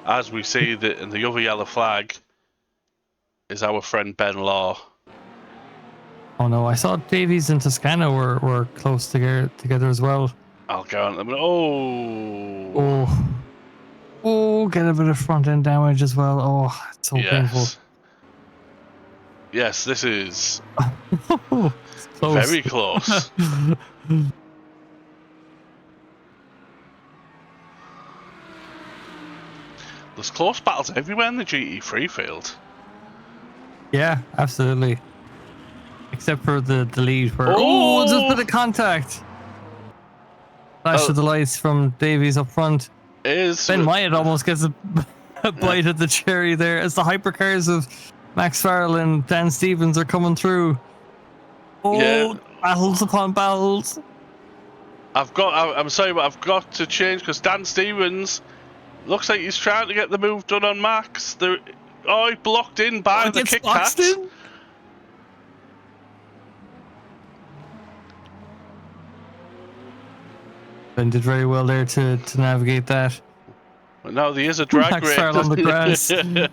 Speaker 1: as we see that in the other yellow flag, is our friend Ben Law.
Speaker 2: Oh no, I saw Davies and Toscano were close together as well.
Speaker 1: I'll go on them. Oh.
Speaker 2: Oh, get a bit of front end damage as well. Oh, it's so painful.
Speaker 1: Yes, this is
Speaker 2: close.
Speaker 1: Very close. There's close battles everywhere in the GT3 field.
Speaker 2: Yeah, absolutely. Except for the lead where there's a bit of contact. Flash of the lights from Davies up front. Ben Wyatt almost gets a bite at the cherry there as the hypercars of Max Farrell and Dan Stevens are coming through. Battles upon battles.
Speaker 1: I'm sorry, but I've got to change because Dan Stevens looks like he's trying to get the move done on Max. He blocked in by the Kit Kat.
Speaker 2: Ben did very well there to navigate that.
Speaker 1: But now there is a drag race
Speaker 2: on the grass.
Speaker 1: And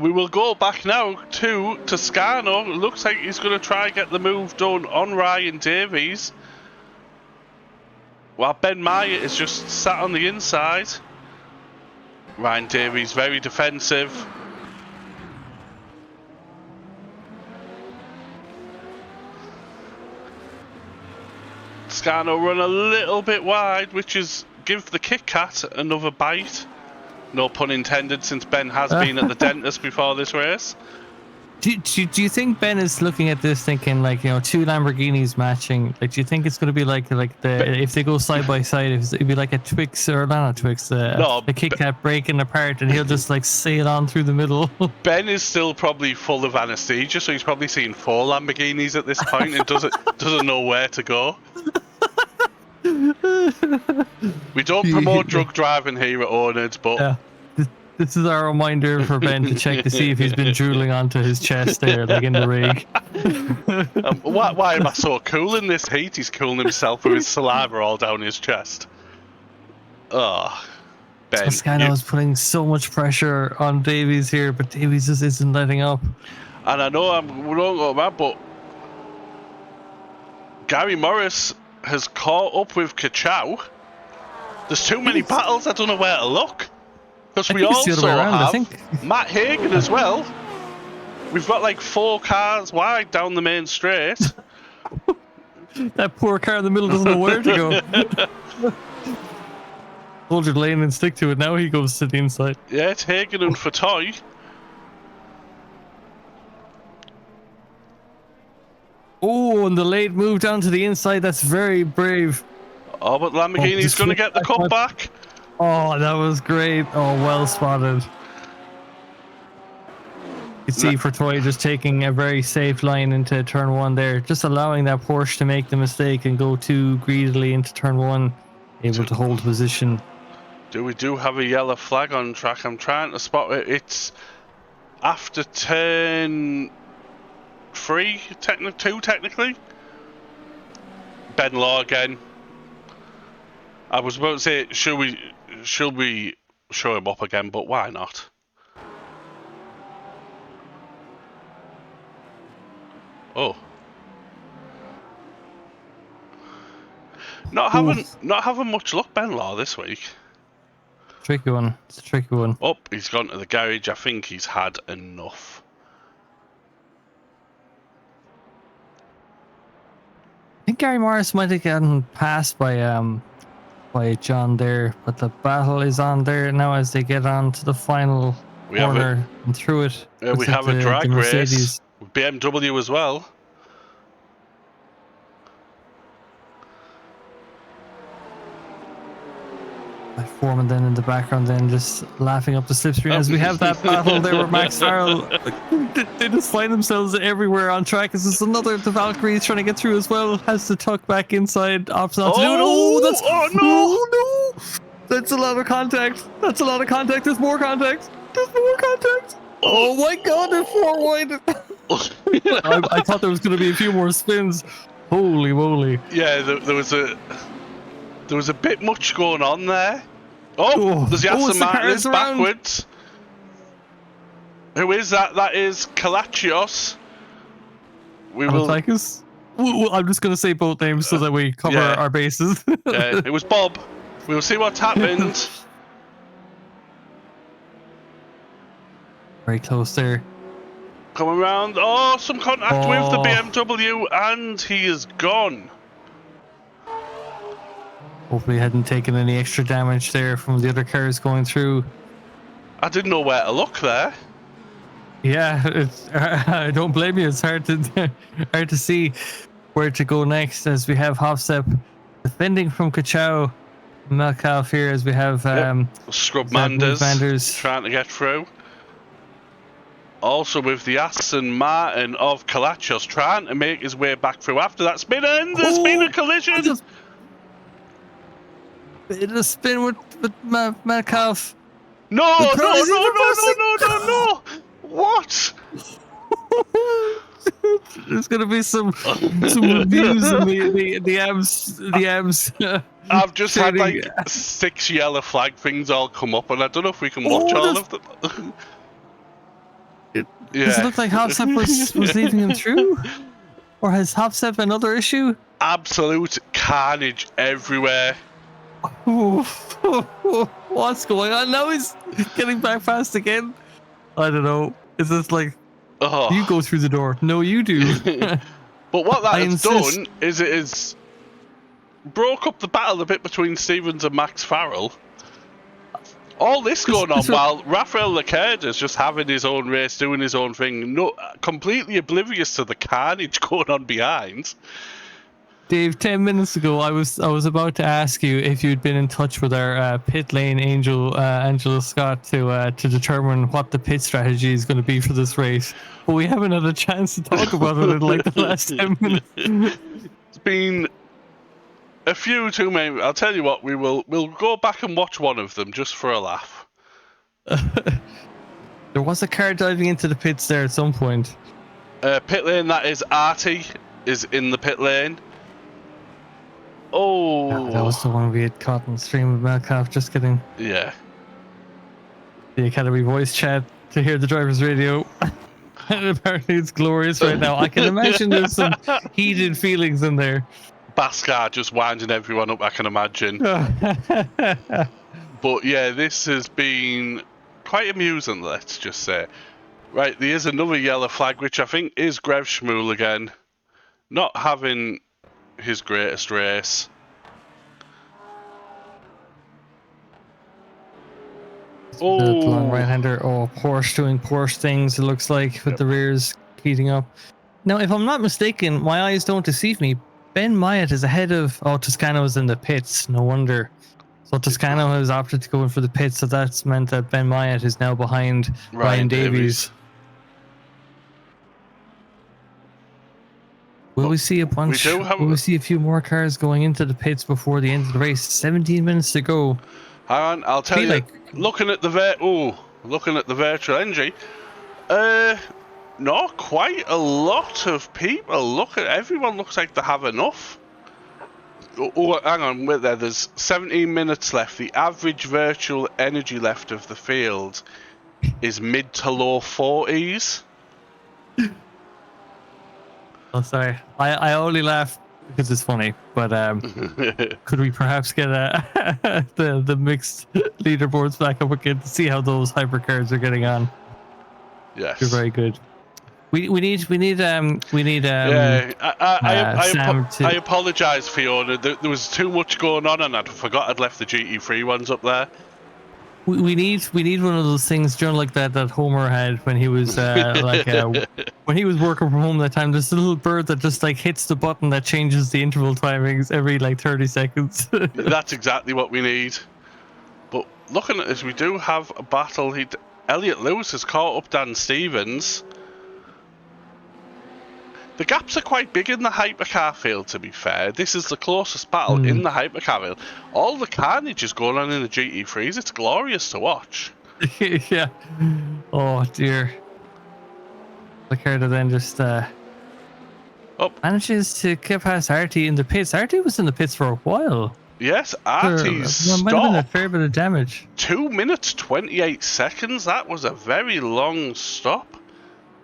Speaker 1: we will go back now to Toscano. Looks like he's going to try and get the move done on Ryan Davies. While Ben Myatt is just sat on the inside. Ryan Davies very defensive. Toscano run a little bit wide, which is give the Kit Kat another bite. No pun intended, since Ben has been at the dentist before this race.
Speaker 2: Do you think Ben is looking at this thinking like, you know, two Lamborghinis matching? Like, do you think it's going to be like if they go side by side, it'd be like a Twix or not a Twix, a Kit Kat breaking apart, and he'll just like sail on through the middle? Ben
Speaker 1: is still probably full of anesthesia, so he's probably seen 4 Lamborghinis at this point and doesn't know where to go. We don't promote drug driving here at oNiD, but
Speaker 2: yeah. This is our reminder for Ben to check to see if he's been drooling onto his chest there, like in the rig.
Speaker 1: Why am I so cool in this heat? He's cooling himself with his saliva all down his chest. Oh, Ben.
Speaker 2: Toscano is putting so much pressure on Davies here, but Davies just isn't letting up.
Speaker 1: And I know we don't go mad, but Gary Morris has caught up with Kachow. There's too many battles, I don't know where to look. Because we also have Matt Hagen as well. We've got like 4 cars wide down the main straight.
Speaker 2: That poor car in the middle doesn't know where to go. Hold your lane and stick to it. Now he goes to the inside.
Speaker 1: Yeah, it's Hagen and Fatoy.
Speaker 2: Oh, and the late move down to the inside. That's very brave.
Speaker 1: Oh, but Lamborghini's going to get the cut back.
Speaker 2: Oh, that was great. Oh, well spotted. You see Fatoy just taking a very safe line into turn 1 there, just allowing that Porsche to make the mistake and go too greedily into turn 1, able to hold position.
Speaker 1: We do have a yellow flag on track. I'm trying to spot it. It's after turn 2 technically. Ben Law again. I was about to say, should we show him up again, but why not? Oh. Not having much luck, Ben Law, this week.
Speaker 2: Tricky one. It's a tricky one.
Speaker 1: Oh, he's gone to the garage. I think he's had enough.
Speaker 2: I think Gary Morris might have gotten passed by John there, but the battle is on there now as they get on to the final corner and through it.
Speaker 1: We have a drag race with BMW as well.
Speaker 2: Foreman then in the background, then just laughing up the slipstream as we have that battle there with Max Farrell. They just find themselves everywhere on track. This is another, the Valkyrie's trying to get through as well, has to tuck back inside, opts not to do it. Oh, no! That's a lot of contact. That's a lot of contact. There's more contact. Oh my god, they're 4 wide. I thought there was going to be a few more spins. Holy moly.
Speaker 1: Yeah, there was a bit much going on there. Oh, there's Aston Martin backwards. Who is that? That is Kalachios.
Speaker 2: I'm just going to say both names so that we cover our bases.
Speaker 1: Yeah, it was Bob. We'll see what's happened.
Speaker 2: Very close there.
Speaker 1: Coming around. Oh, some contact with the BMW, and he is gone.
Speaker 2: Hopefully he hadn't taken any extra damage there from the other cars going through.
Speaker 1: I didn't know where to look there.
Speaker 2: Yeah, I don't blame you. It's hard to see where to go next, as we have Hofstep defending from Kachow, Malkoff here, as we have
Speaker 1: Scrub Manders trying to get through. Also with the Aston Martin of Kalachos trying to make his way back through after that spin, and there's been a collision.
Speaker 2: Bit of a spin with Malkoff.
Speaker 1: No! What?
Speaker 2: There's gonna be some reviews in the abs.
Speaker 1: I've just had like 6 yellow flag things all come up, and I don't know if we can watch all of them.
Speaker 2: Does it look like Hofstep was leaving him through? Or has Hofstep another issue?
Speaker 1: Absolute carnage everywhere.
Speaker 2: What's going on? Now he's getting back fast again. I don't know. Is this like, you go through the door? No, you do.
Speaker 1: But what that has done is it has broke up the battle a bit between Stevens and Max Farrell. All this going on while Rafael Leclerc is just having his own race, doing his own thing, completely oblivious to the carnage going on behind.
Speaker 2: Dave, 10 minutes ago, I was about to ask you if you'd been in touch with our pit lane angel, Angela Scott, to determine what the pit strategy is going to be for this race. But we haven't had a chance to talk about it in like the last 10 minutes.
Speaker 1: It's been a few too many. I'll tell you what, we'll go back and watch one of them just for a laugh.
Speaker 2: There was a car diving into the pits there at some point.
Speaker 1: Pit lane, that is Artie, is in the pit lane. Oh,
Speaker 2: that was the one we had caught in the stream with Malkoff, just getting
Speaker 1: the
Speaker 2: Academy voice chat to hear the driver's radio. And apparently it's glorious right now. I can imagine there's some heated feelings in there.
Speaker 1: Baskar just winding everyone up, I can imagine. But yeah, this has been quite amusing, let's just say. Right, there is another yellow flag, which I think is Grev Schmool again. Not having his greatest race.
Speaker 2: Oh, long right-hander. Oh, Porsche doing Porsche things, it looks like, with the rears heating up. Now, if I'm not mistaken, my eyes don't deceive me. Ben Myatt is ahead of... Oh, Toscano is in the pits. No wonder. So Toscano has opted to go in for the pits, so that's meant that Ben Myatt is now behind Ryan Davies. Will we see a bunch? Will we see a few more cars going into the pits before the end of the race? 17 minutes to go.
Speaker 1: Hang on, I'll tell you. Looking at the virtual engine, not quite a lot of people. Everyone looks like they have enough. Oh, hang on, wait there. There's 17 minutes left. The average virtual energy left of the field is mid to low 40s.
Speaker 2: Oh, sorry. I only laugh because it's funny, but could we perhaps get the mixed leaderboards back up again to see how those hypercars are getting on?
Speaker 1: Yes,
Speaker 2: they're very good. We need
Speaker 1: I apologise, Fiona. There was too much going on, and I forgot I'd left the GT3 ones up there.
Speaker 2: We need one of those things, like that Homer had when he was when he was working from home that time. There's a little bird that just like hits the button that changes the interval timings every like 30 seconds.
Speaker 1: That's exactly what we need. looking at this, we do have a battle. Elliot Lewis has caught up Dan Stevens. The gaps are quite big in the hypercar field, to be fair. This is the closest battle in the hypercar field. All the carnage is going on in the GT3s. It's glorious to watch.
Speaker 2: Yeah. Oh dear. Ricardo then just manages to get past Artie in the pits. Artie was in the pits for a while.
Speaker 1: Yes, Artie's
Speaker 2: There might have been a
Speaker 1: stop.
Speaker 2: fair bit of damage.
Speaker 1: 2 minutes 28 seconds. That was a very long stop.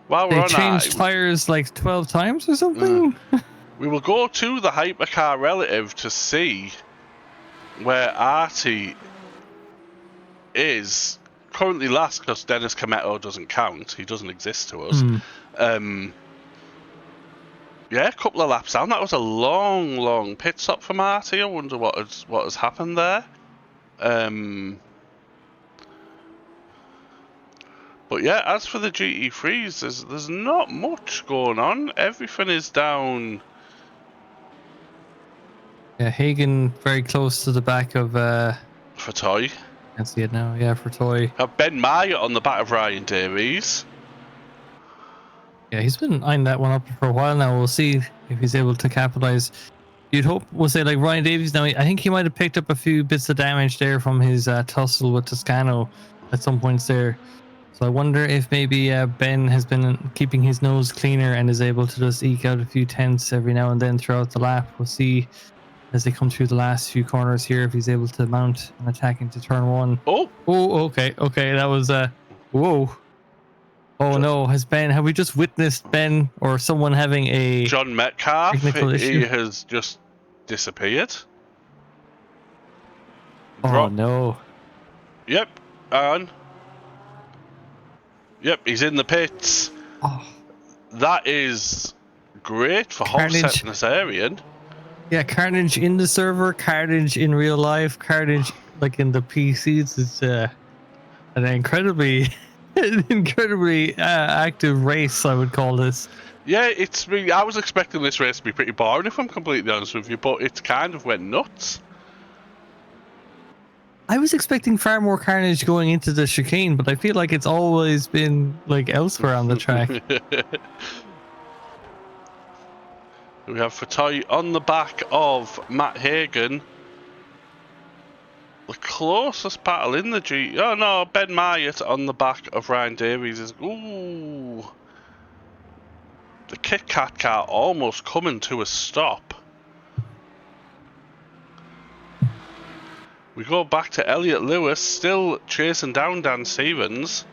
Speaker 1: While we're
Speaker 2: They
Speaker 1: on
Speaker 2: changed tires like 12 times or something.
Speaker 1: We will go to the hypercar relative to see where Artie is. Currently last because Dennis Cometto doesn't count. He doesn't exist to us. Yeah, a couple of laps down. That was a long pit stop for Artie. I wonder what has happened there. But yeah, as for the GT3s, there's not much going on. Everything is down.
Speaker 2: Yeah, Hagen very close to the back of
Speaker 1: For Toy.
Speaker 2: I can see it now. Yeah, for Toy.
Speaker 1: Ben Meyer on the back of Ryan Davies.
Speaker 2: Yeah, he's been eyeing that one up for a while now. We'll see if he's able to capitalize. You'd hope, we'll say, like Ryan Davies now, I think he might have picked up a few bits of damage there from his tussle with Toscano at some points there. So I wonder if maybe Ben has been keeping his nose cleaner and is able to just eke out a few tenths every now and then throughout the lap. We'll see as they come through the last few corners here if he's able to mount an attack into turn one.
Speaker 1: Oh,
Speaker 2: okay, that was whoa. Oh no, have we just witnessed Ben or someone having a
Speaker 1: John Metcalf?
Speaker 2: technical issue?
Speaker 1: He has just disappeared.
Speaker 2: Oh no.
Speaker 1: Yep, on. Yep, he's in the pits.
Speaker 2: Oh.
Speaker 1: That is great for
Speaker 2: Carnage.
Speaker 1: Hovsetnasarian.
Speaker 2: Yeah, carnage in the server, carnage in real life, carnage like in the PCs. It's an incredibly active race, I would call this.
Speaker 1: Yeah, I was expecting this race to be pretty boring, if I'm completely honest with you, but it kind of went nuts.
Speaker 2: I was expecting far more carnage going into the chicane, but I feel like it's always been like elsewhere on the track.
Speaker 1: We have Fatoy on the back of Matt Hagen. The closest battle in the G. Oh no, Ben Myatt on the back of Ryan Davies is. Ooh. The Kit Kat car almost coming to a stop. We go back to Elliot Lewis, still chasing down Dan Stevens.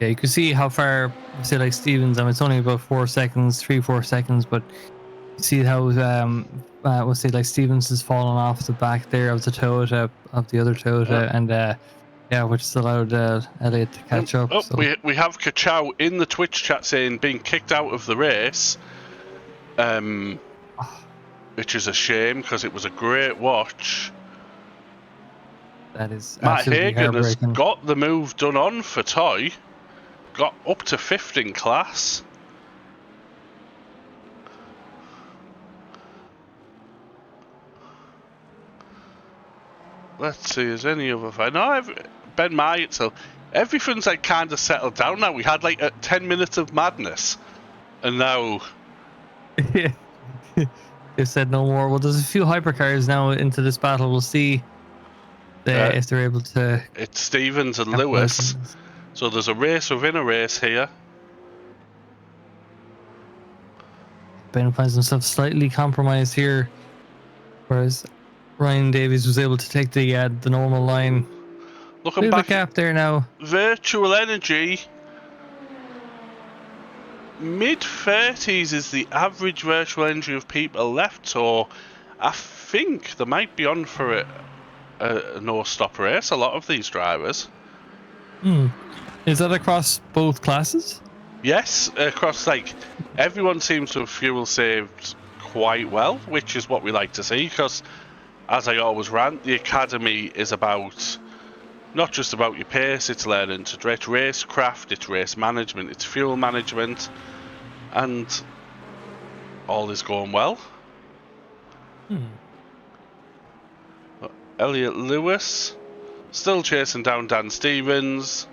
Speaker 2: Yeah, you can see how far, say, like Stevens. I mean, it's only about 4 seconds, 3-4 seconds, but you see how we'll say like Stevens has fallen off the back there of the Toyota, of the other Toyota, and yeah, which has allowed Elliot to catch up. So.
Speaker 1: We have Kachow in the Twitch chat saying being kicked out of the race, which is a shame because it was a great watch.
Speaker 2: That is
Speaker 1: Matt Hagen has got the move done on for Toy. Got up to 5th in class. Let's see, is any other fight? No, Ben Myatt, so everything's like kind of settled down now. We had like 10 minutes of madness, and now.
Speaker 2: Yeah. They said no more. Well, there's a few hypercars now into this battle. We'll see if they're able to.
Speaker 1: It's Stevens and Lewis. So there's a race within a race here.
Speaker 2: Ben finds himself slightly compromised here, whereas Ryan Davies was able to take the normal line.
Speaker 1: Looking back,
Speaker 2: gap there now.
Speaker 1: Virtual Energy. Mid-30s is the average virtual energy of people left, so I think they might be on for a no-stop race, a lot of these drivers.
Speaker 2: Is that across both classes?
Speaker 1: Yes, across, like, everyone seems to have fuel saved quite well, which is what we like to see, because, as I always rant, the Academy is about, not just about your pace, it's learning to direct racecraft, it's race management, it's fuel management, and all is going well. Elliot Lewis. Still chasing down Dan Stevens.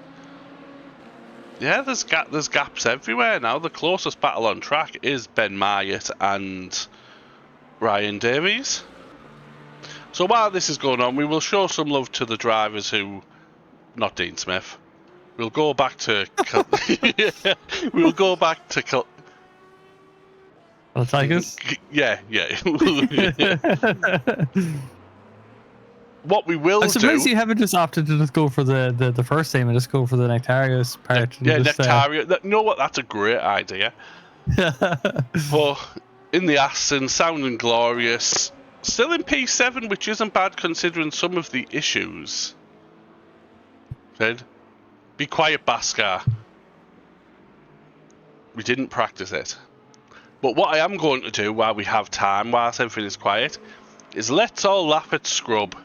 Speaker 1: Yeah, there's gaps everywhere now. The closest battle on track is Ben Myatt and Ryan Davies. So while this is going on, we will show some love to the drivers who... Not Dean Smith. We'll go back to... we'll go back to...
Speaker 2: Well, Tigers?
Speaker 1: Yeah. What we will do...
Speaker 2: I'm surprised you haven't just opted to just go for the first aim and just go for the Nectarios part.
Speaker 1: Yeah,
Speaker 2: just,
Speaker 1: Nectario. You know what? That's a great idea. But in the Aston, sounding glorious. Still in P7, which isn't bad considering some of the issues. Ed, be quiet, Baskar. We didn't practice it. But what I am going to do while we have time, whilst everything is quiet, is let's all lap at Scrub.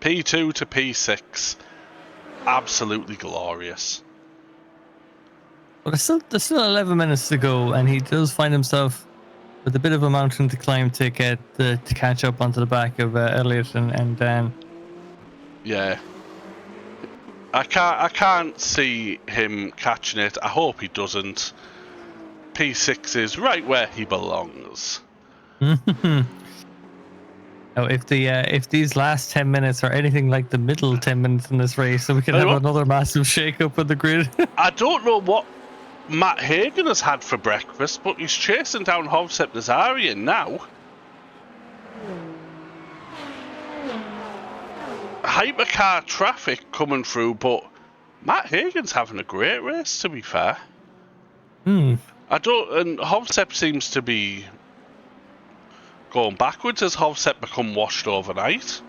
Speaker 1: P2 to P6. Absolutely glorious.
Speaker 2: Well, there's still 11 minutes to go, and he does find himself with a bit of a mountain to climb to get to catch up onto the back of Elliot and Dan.
Speaker 1: Yeah. I can't see him catching it. I hope he doesn't. P6 is right where he belongs.
Speaker 2: Now, if these last 10 minutes are anything like the middle 10 minutes in this race, so we can have another massive shake-up of the grid.
Speaker 1: I don't know what Matt Hagen has had for breakfast, but he's chasing down Hovsep Nazarian now. Hypercar traffic coming through, but Matt Hagen's having a great race, to be fair. And Hovsep seems to be going backwards as Hovsep become washed overnight.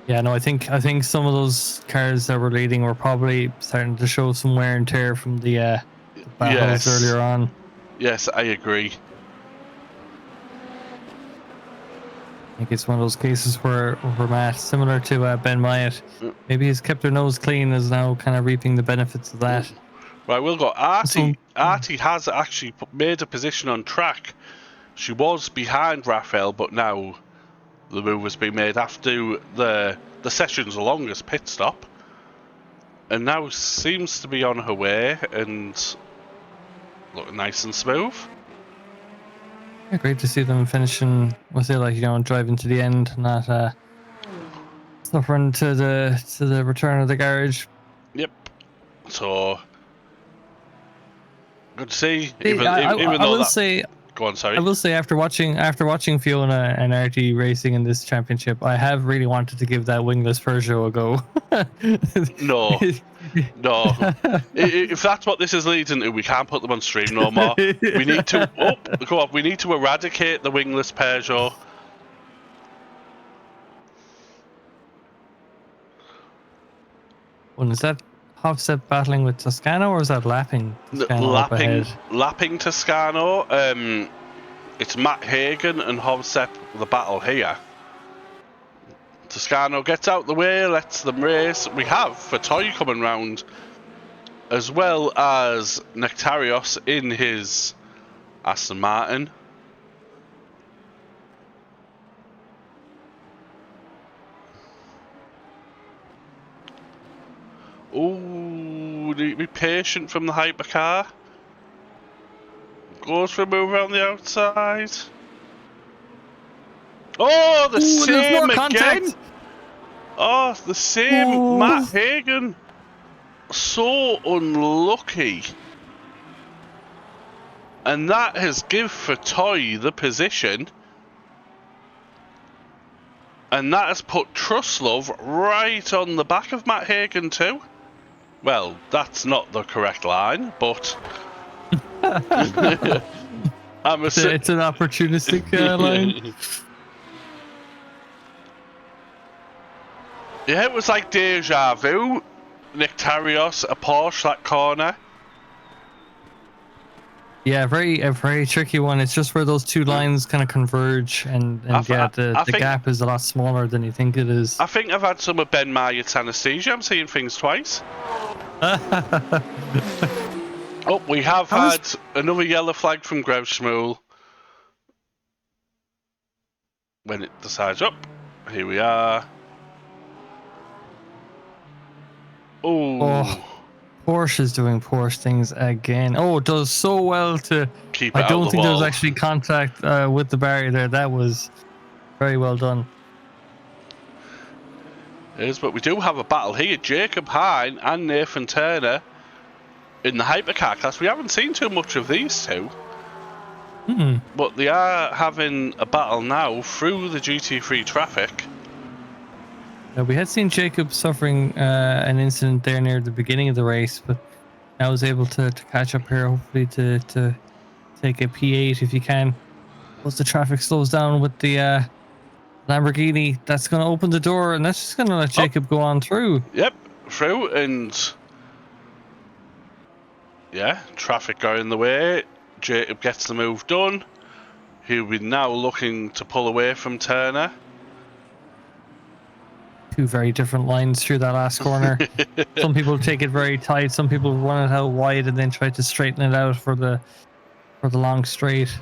Speaker 2: Yeah, no, I think some of those cars that were leading were probably starting to show some wear and tear from the battles earlier on.
Speaker 1: Yes, I agree.
Speaker 2: I think it's one of those cases where Matt, similar to Ben Myatt, maybe he's kept their nose clean, is now kind of reaping the benefits of that.
Speaker 1: Right, we'll go. Artie has actually made a position on track. She was behind Raphael, but now the move has been made after the session's longest pit stop. And now seems to be on her way and looking nice and smooth.
Speaker 2: Yeah, great to see them finishing, driving to the end, not suffering to the return of the garage.
Speaker 1: Yep. So good to see. Go on, sorry.
Speaker 2: I will say after watching Fiona and RT racing in this championship, I have really wanted to give that wingless Peugeot a go.
Speaker 1: No. If that's what this is leading to, we can't put them on stream no more. We need to we need to eradicate the wingless Peugeot.
Speaker 2: Well, is that Hovsep battling with Toscano, or is that lapping Toscano
Speaker 1: lapping Toscano? It's Matt Hagen and Hovsep the battle here. Toscano gets out the way, lets them race. We have Fatoy coming round, as well as Nectarios in his Aston Martin. Ooh, need to be patient from the hypercar. Goes for a move around the outside. Oh, the same again! Oh, the same. Ooh. Matt Hagen. So unlucky. And that has give Fatoy the position. And that has put Truslove right on the back of Matt Hagen too. Well, that's not the correct line, but
Speaker 2: it's an opportunistic line.
Speaker 1: Yeah, it was like deja vu. Nectarios, a Porsche, that corner.
Speaker 2: Yeah, a very tricky one. It's just where those two lines kind of converge, and the gap is a lot smaller than you think it is.
Speaker 1: I think I've had some of Ben Myatt's anesthesia. I'm seeing things twice. Oh, we have had another yellow flag from Grev Schmuel. When it decides up, here we are. Oh,
Speaker 2: Porsche's doing Porsche things again. Oh, it does so well to.
Speaker 1: keep
Speaker 2: I
Speaker 1: it out
Speaker 2: don't
Speaker 1: the
Speaker 2: think there was
Speaker 1: wall.
Speaker 2: actually contact with the barrier there. That was very well done.
Speaker 1: It is, but we do have a battle here. Jacob Hine and Nathan Turner in the hypercar class. We haven't seen too much of these two. But they are having a battle now through the GT3 traffic.
Speaker 2: Now, we had seen Jacob suffering an incident there near the beginning of the race, but I was able to catch up here, hopefully to take a P8 if you can. Once the traffic slows down with the Lamborghini, that's going to open the door, and that's just going to let Jacob go on through.
Speaker 1: Yep, through, and yeah, traffic going the way. Jacob gets the move done. He'll be now looking to pull away from Turner.
Speaker 2: Two very different lines through that last corner. Some people take it very tight. Some people run it out wide and then try to straighten it out for the long straight.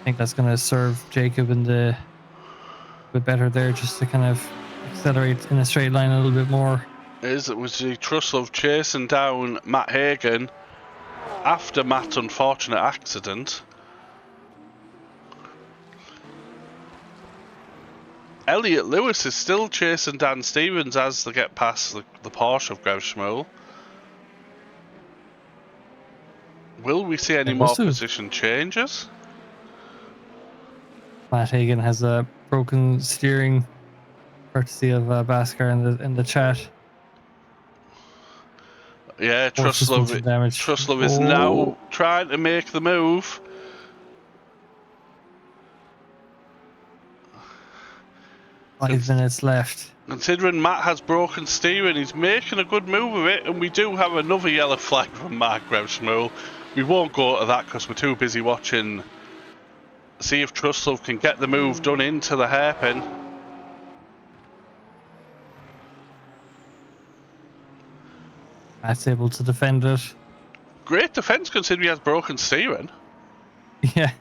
Speaker 2: I think that's going to serve Jacob in the a bit better there, just to kind of accelerate in a straight line a little bit more.
Speaker 1: It was the Truslove chasing down Matt Hagan after Matt's unfortunate accident. Elliot Lewis is still chasing Dan Stevens as they get past the Porsche of Grev Schmuel. Will we see any more position changes?
Speaker 2: Matt Hagan has a broken steering, courtesy of Bhaskar in the chat.
Speaker 1: Yeah, Truslove is now trying to make the move.
Speaker 2: 5 minutes left.
Speaker 1: Considering Matt has broken steering, he's making a good move of it, and we do have another yellow flag from Mark Grevschmuel. We won't go to that because we're too busy watching. See if Truslove can get the move done into the hairpin.
Speaker 2: Matt's able to defend it.
Speaker 1: Great defense considering he has broken steering.
Speaker 2: Yeah.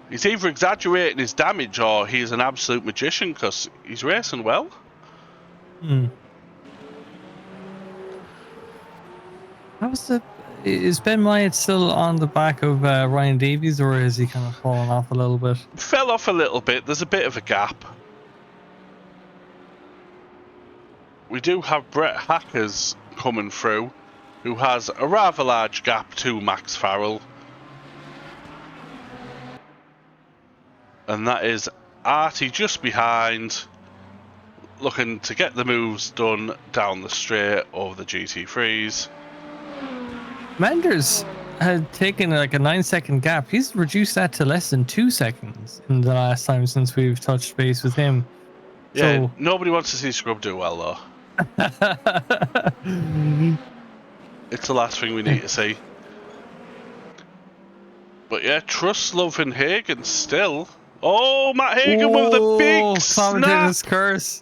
Speaker 1: He's either exaggerating his damage or he's an absolute magician because he's racing well.
Speaker 2: Is Ben Myatt still on the back of Ryan Davies, or has he kind of fallen off a little bit?
Speaker 1: Fell off a little bit. There's a bit of a gap. We do have Brett Hackers coming through, who has a rather large gap to Max Farrell. And that is Artie just behind, looking to get the moves done down the straight over the GT3s.
Speaker 2: Manders had taken like a 9-second gap. He's reduced that to less than 2 seconds in the last time since we've touched base with him.
Speaker 1: Yeah, so, nobody wants to see Scrub do well though. It's the last thing we need to see. But yeah, Truslove and Hagan still. Oh, Matt Hagan with the big snap!
Speaker 2: Curse.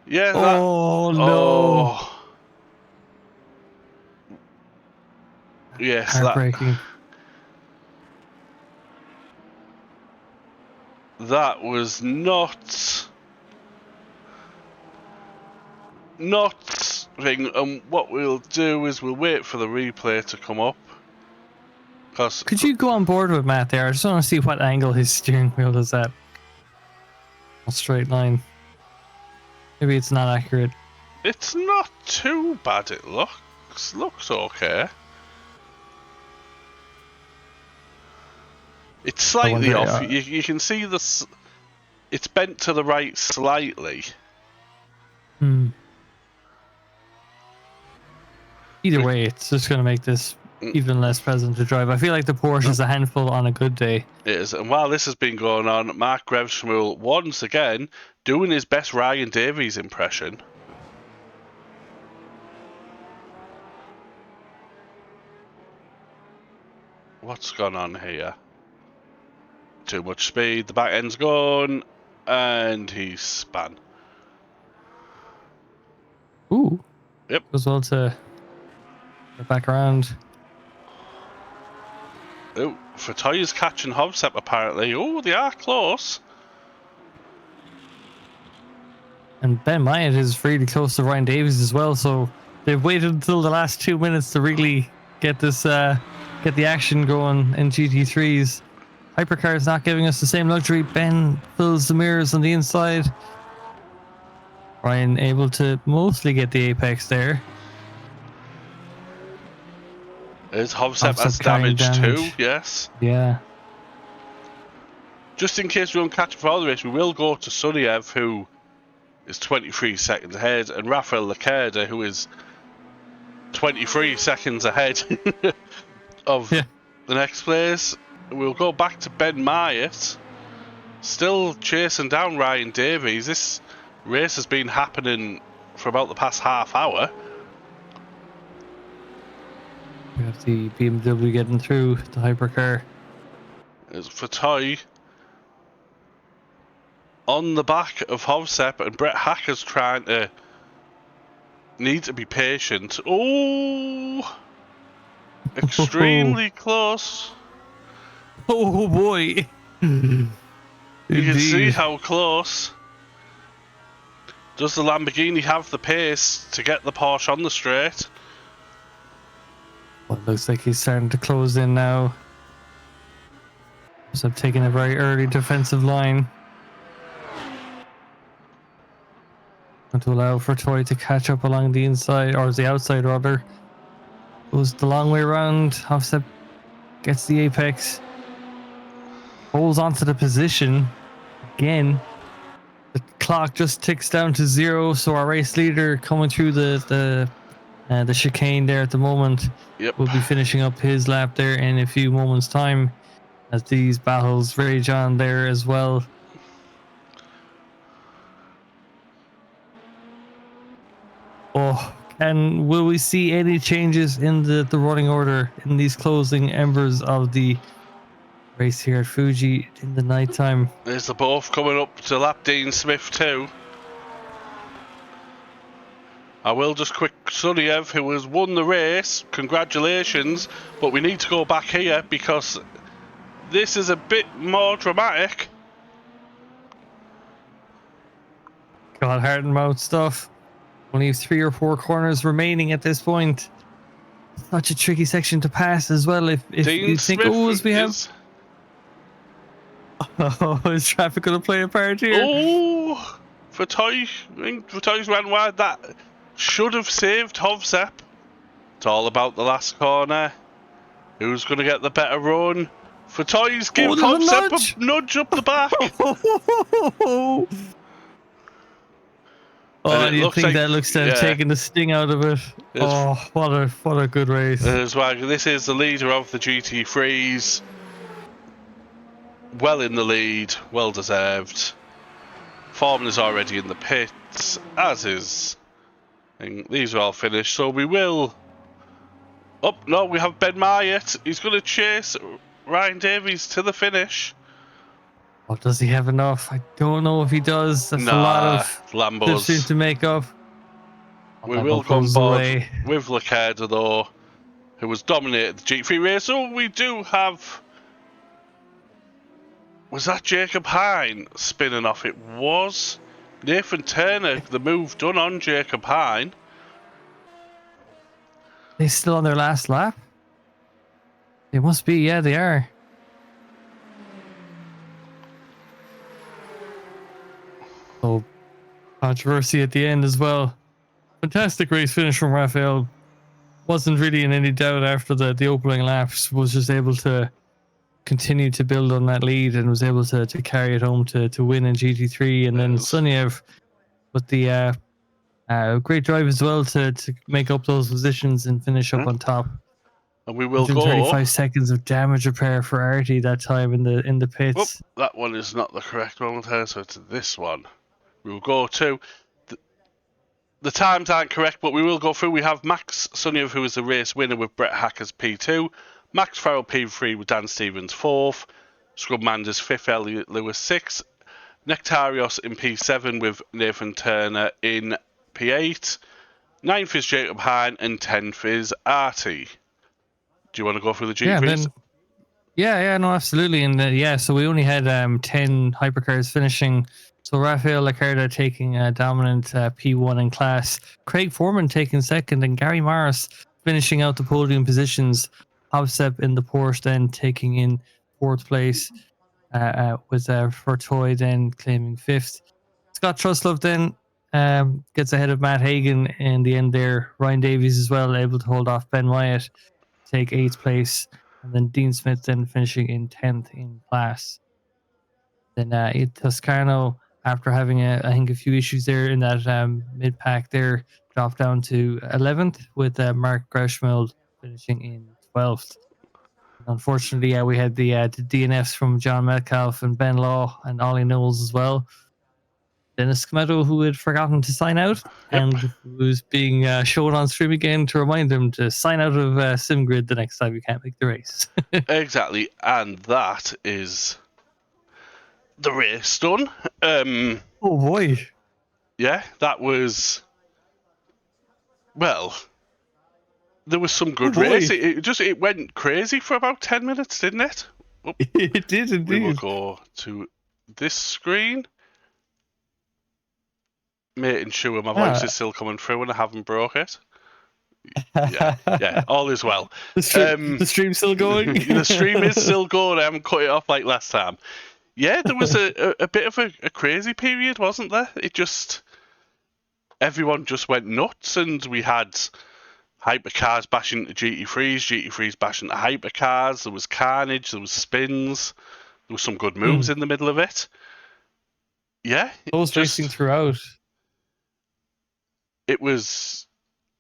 Speaker 1: Yeah.
Speaker 2: Oh no.
Speaker 1: Oh. Yes,
Speaker 2: heartbreaking.
Speaker 1: That was not thing. And what we'll do is we'll wait for the replay to come up.
Speaker 2: Could you go on board with Matt there? I just want to see what angle his steering wheel is at. A straight line. Maybe it's not accurate.
Speaker 1: It's not too bad, it looks. Looks okay. It's slightly off. You can see this. It's bent to the right slightly.
Speaker 2: Either way, it's just going to make this even less pleasant to drive. I feel like the Porsche is a handful on a good day.
Speaker 1: It is. And while this has been going on, Mark Grevschmuel once again doing his best Ryan Davies impression. What's gone on here? Too much speed, the back end's gone, and he's spun.
Speaker 2: Ooh.
Speaker 1: Yep.
Speaker 2: As well to get back around.
Speaker 1: Oh, Fatoya's catching Hovsep apparently. Oh, they are close.
Speaker 2: And Ben Myatt is really close to Ryan Davies as well. So they've waited until the last 2 minutes to really get this, get the action going in GT3s. Hypercar is not giving us the same luxury. Ben fills the mirrors on the inside. Ryan able to mostly get the apex there.
Speaker 1: Is Hovsep has damage too? Yes.
Speaker 2: Yeah.
Speaker 1: Just in case we don't catch him for the race, we will go to Suniev, who is 23 seconds ahead, and Rafael Lacerda, who is 23 seconds ahead of the next place. We'll go back to Ben Myatt, still chasing down Ryan Davies. This race has been happening for about the past half hour.
Speaker 2: We have the BMW getting through the hypercar.
Speaker 1: It's for Toy on the back of Hovsep, and Brett Hacker's trying to need to be patient. Oh, extremely close.
Speaker 2: Oh boy.
Speaker 1: You can see how close. Does the Lamborghini have the pace to get the Porsche on the straight?
Speaker 2: Well, it looks like he's starting to close in now. So I'm taking a very early defensive line. And to allow for Toy to catch up along the inside, or the outside rather. Goes the long way around. Hovsep gets the apex. Holds onto the position. Again, the clock just ticks down to 0, so our race leader coming through the chicane there at the moment.
Speaker 1: Yep.
Speaker 2: Will be finishing up his lap there in a few moments' time as these battles rage on there as well. Oh, and will we see any changes in the running order in these closing embers of the race here at Fuji in the nighttime?
Speaker 1: There's the both coming up to lap Dean Smith too. I will just quick Suniev, who has won the race, congratulations, but we need to go back here because this is a bit more dramatic.
Speaker 2: God, hard and mouth stuff. Only 3 or 4 corners remaining at this point. Such a tricky section to pass as well. If you think, as we have. Oh, is traffic going to play a part here?
Speaker 1: Oh, Vertoy ran wide. That should have saved Hovsep. It's all about the last corner. Who's going to get the better run? Vertoy's give Hovsep a nudge up the back.
Speaker 2: Oh, and you think like, that looks to have taken the sting out of it. Oh, what a good race.
Speaker 1: This is the leader of the GT3s. Well in the lead, well deserved. Foreman is already in the pits, as is. And these are all finished, so we will. Oh no, we have Ben Myatt. He's going to chase Ryan Davies to the finish.
Speaker 2: Oh, does he have enough? I don't know if he does. That's a lot of
Speaker 1: Lambos
Speaker 2: to make up.
Speaker 1: We will go on board with Lacerda though, who has dominated the GT3 race. So we do have. Was that Jacob Hine spinning off? It was Nathan Turner. The move done on Jacob Hine.
Speaker 2: They still on their last lap? They must be. Yeah, they are. So, controversy at the end as well. Fantastic race finish from Rafael. Wasn't really in any doubt after the opening laps. Was just able to continue to build on that lead and was able to carry it home to win in GT3. And then Suniev with the great drive as well to make up those positions and finish up on top.
Speaker 1: And we will go
Speaker 2: 35 seconds of damage repair for Artie that time in the pits.
Speaker 1: Oh, that one is not the correct one here, so it's this one. We will go to the times aren't correct, but we will go through. We have Max Suniev, who is the race winner with Brett Hacker's P2. Max Farrell P3 with Dan Stevens 4th. Scrub Manders 5th, Elliot Lewis 6th. Nectarios in P7 with Nathan Turner in P8. 9th is Jacob Hine and 10th is Artie. Do you want to go through the GPs?
Speaker 2: Yeah, no, absolutely. And so we only had 10 hypercars finishing. So Rafael Lacerda taking a dominant P1 in class, Craig Foreman taking second, and Gary Morris finishing out the podium positions. Hobstep in the Porsche then taking in fourth place, with Fortoy then claiming fifth. Scott Truslove then gets ahead of Matt Hagan in the end there. Ryan Davies as well, able to hold off Ben Wyatt, take eighth place. And then Dean Smith then finishing in 10th in class. Then Toscano, after having I think a few issues there in that mid pack there, dropped down to 11th with Mark Greshmild finishing in 12th. Unfortunately, we had the DNFs from John Metcalf and Ben Law and Ollie Knowles as well. Dennis Cometto, who had forgotten to sign out, and was being shown on stream again to remind him to sign out of SimGrid the next time you can't make the race.
Speaker 1: Exactly, and that is the race done.
Speaker 2: Oh boy.
Speaker 1: Yeah, that was... Well, there was some good race. It went crazy for about 10 minutes, didn't it? Oh,
Speaker 2: it did indeed.
Speaker 1: We will go to this screen. Making sure my voice is still coming through and I haven't broke it. Yeah, all is well.
Speaker 2: The stream's still going?
Speaker 1: The stream is still going. I haven't cut it off like last time. Yeah, there was a bit of a crazy period, wasn't there? Everyone just went nuts, and we had hypercars bashing into GT3s, GT3s bashing into hypercars. There was carnage, there was spins, there was some good moves in the middle of it. Yeah.
Speaker 2: Those racing throughout.
Speaker 1: It was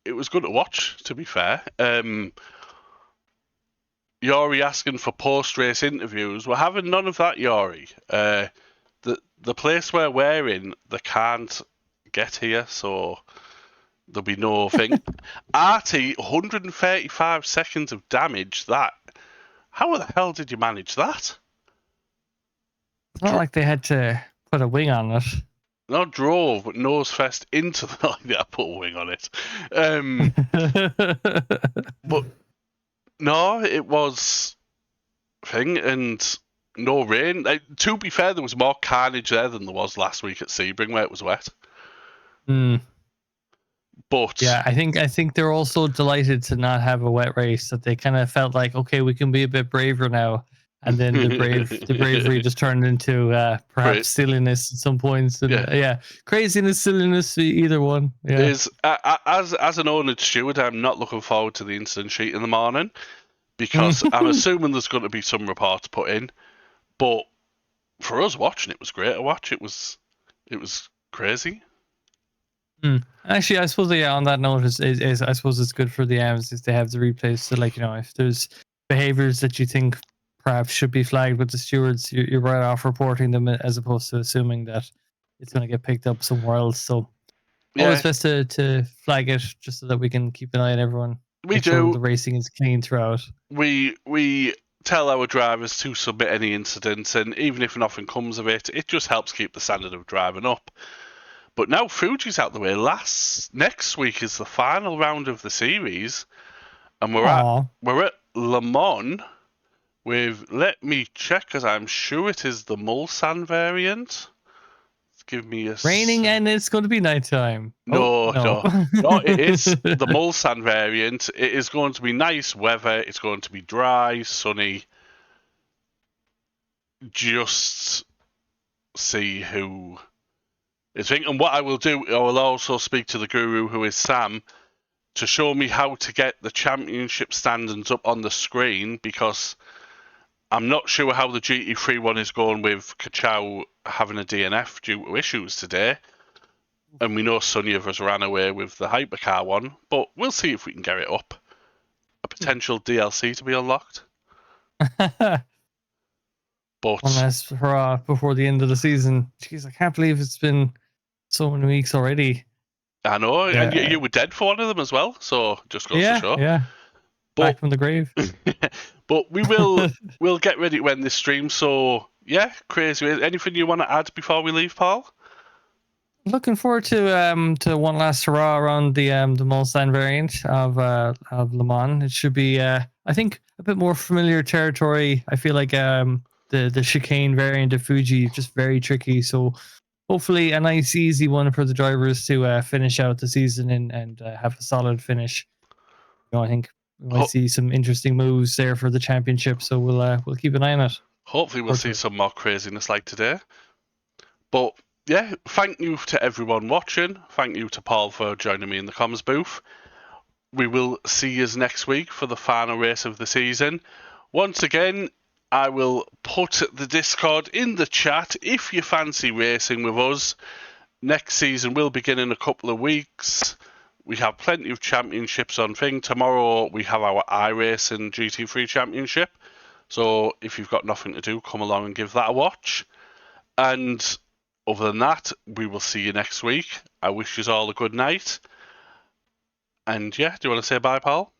Speaker 1: good to watch, to be fair. Yori asking for post-race interviews. We're having none of that, Yori. The place where we're in, they can't get here, so there'll be no thing. RT, 135 seconds of damage. How the hell did you manage that?
Speaker 2: It's not like they had to put a wing on it.
Speaker 1: Not drove, but nose first into the... Yeah, put a wing on it. But no, it was thing, and no rain. To be fair, there was more carnage there than there was last week at Sebring where it was wet. But
Speaker 2: yeah, I think they're also delighted to not have a wet race, that they kind of felt like, okay, we can be a bit braver now. And then the bravery just turned into perhaps silliness at some points. And, craziness, silliness, either one. Yeah.
Speaker 1: As an oNiD steward, I'm not looking forward to the incident sheet in the morning, because I'm assuming there's going to be some reports put in. But for us watching, it was great to watch. It was crazy.
Speaker 2: Actually, I suppose on that note is I suppose it's good for the AMs is they have the replays. So if there's behaviors that you think perhaps should be flagged with the stewards, you're right off reporting them as opposed to assuming that it's going to get picked up somewhere else. So always best to flag it just so that we can keep an eye on everyone.
Speaker 1: We do.
Speaker 2: The racing is clean throughout.
Speaker 1: We tell our drivers to submit any incidents, and even if nothing comes of it, it just helps keep the standard of driving up. But now Fuji's out the way. Next week is the final round of the series, and we're at Le Mans with, let me check, because I'm sure it is the Mulsanne variant. Give me a
Speaker 2: raining and it's going to be nighttime.
Speaker 1: No, it is the Mulsanne variant. It is going to be nice weather. It's going to be dry, sunny. Just see who is thinking. And what I will do, I will also speak to the guru, who is Sam, to show me how to get the championship standings up on the screen, because I'm not sure how the GT3 one is going with Kachow having a DNF due to issues today. And we know Sonia has ran away with the hypercar one, but we'll see if we can get it up. A potential DLC to be unlocked. But
Speaker 2: unless before the end of the season. Jeez, I can't believe it's been so many weeks already.
Speaker 1: I know, and you were dead for one of them as well, so just goes to show.
Speaker 2: Yeah. Back from the grave.
Speaker 1: But we'll get ready to end this stream. So yeah, crazy. Anything you want to add before we leave, Paul?
Speaker 2: Looking forward to one last hurrah around the Mulsanne variant of Le Mans. It should be I think a bit more familiar territory. I feel like the chicane variant of Fuji just very tricky. So hopefully a nice easy one for the drivers to finish out the season in and have a solid finish. I think we might see some interesting moves there for the championship, so we'll keep an eye on it.
Speaker 1: Hopefully we'll see some more craziness like today. But yeah, thank you to everyone watching. Thank you to Paul for joining me in the comms booth. We will see you next week for the final race of the season. Once again, I will put the Discord in the chat if you fancy racing with us. Next season will begin in a couple of weeks. We have plenty of championships on thing. Tomorrow we have our iRacing GT3 championship. So if you've got nothing to do, come along and give that a watch. And other than that, we will see you next week. I wish you all a good night. And yeah, do you want to say bye, Paul?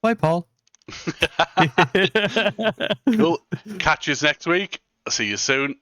Speaker 2: Bye, Paul.
Speaker 1: Cool. Catch you next week. See you soon.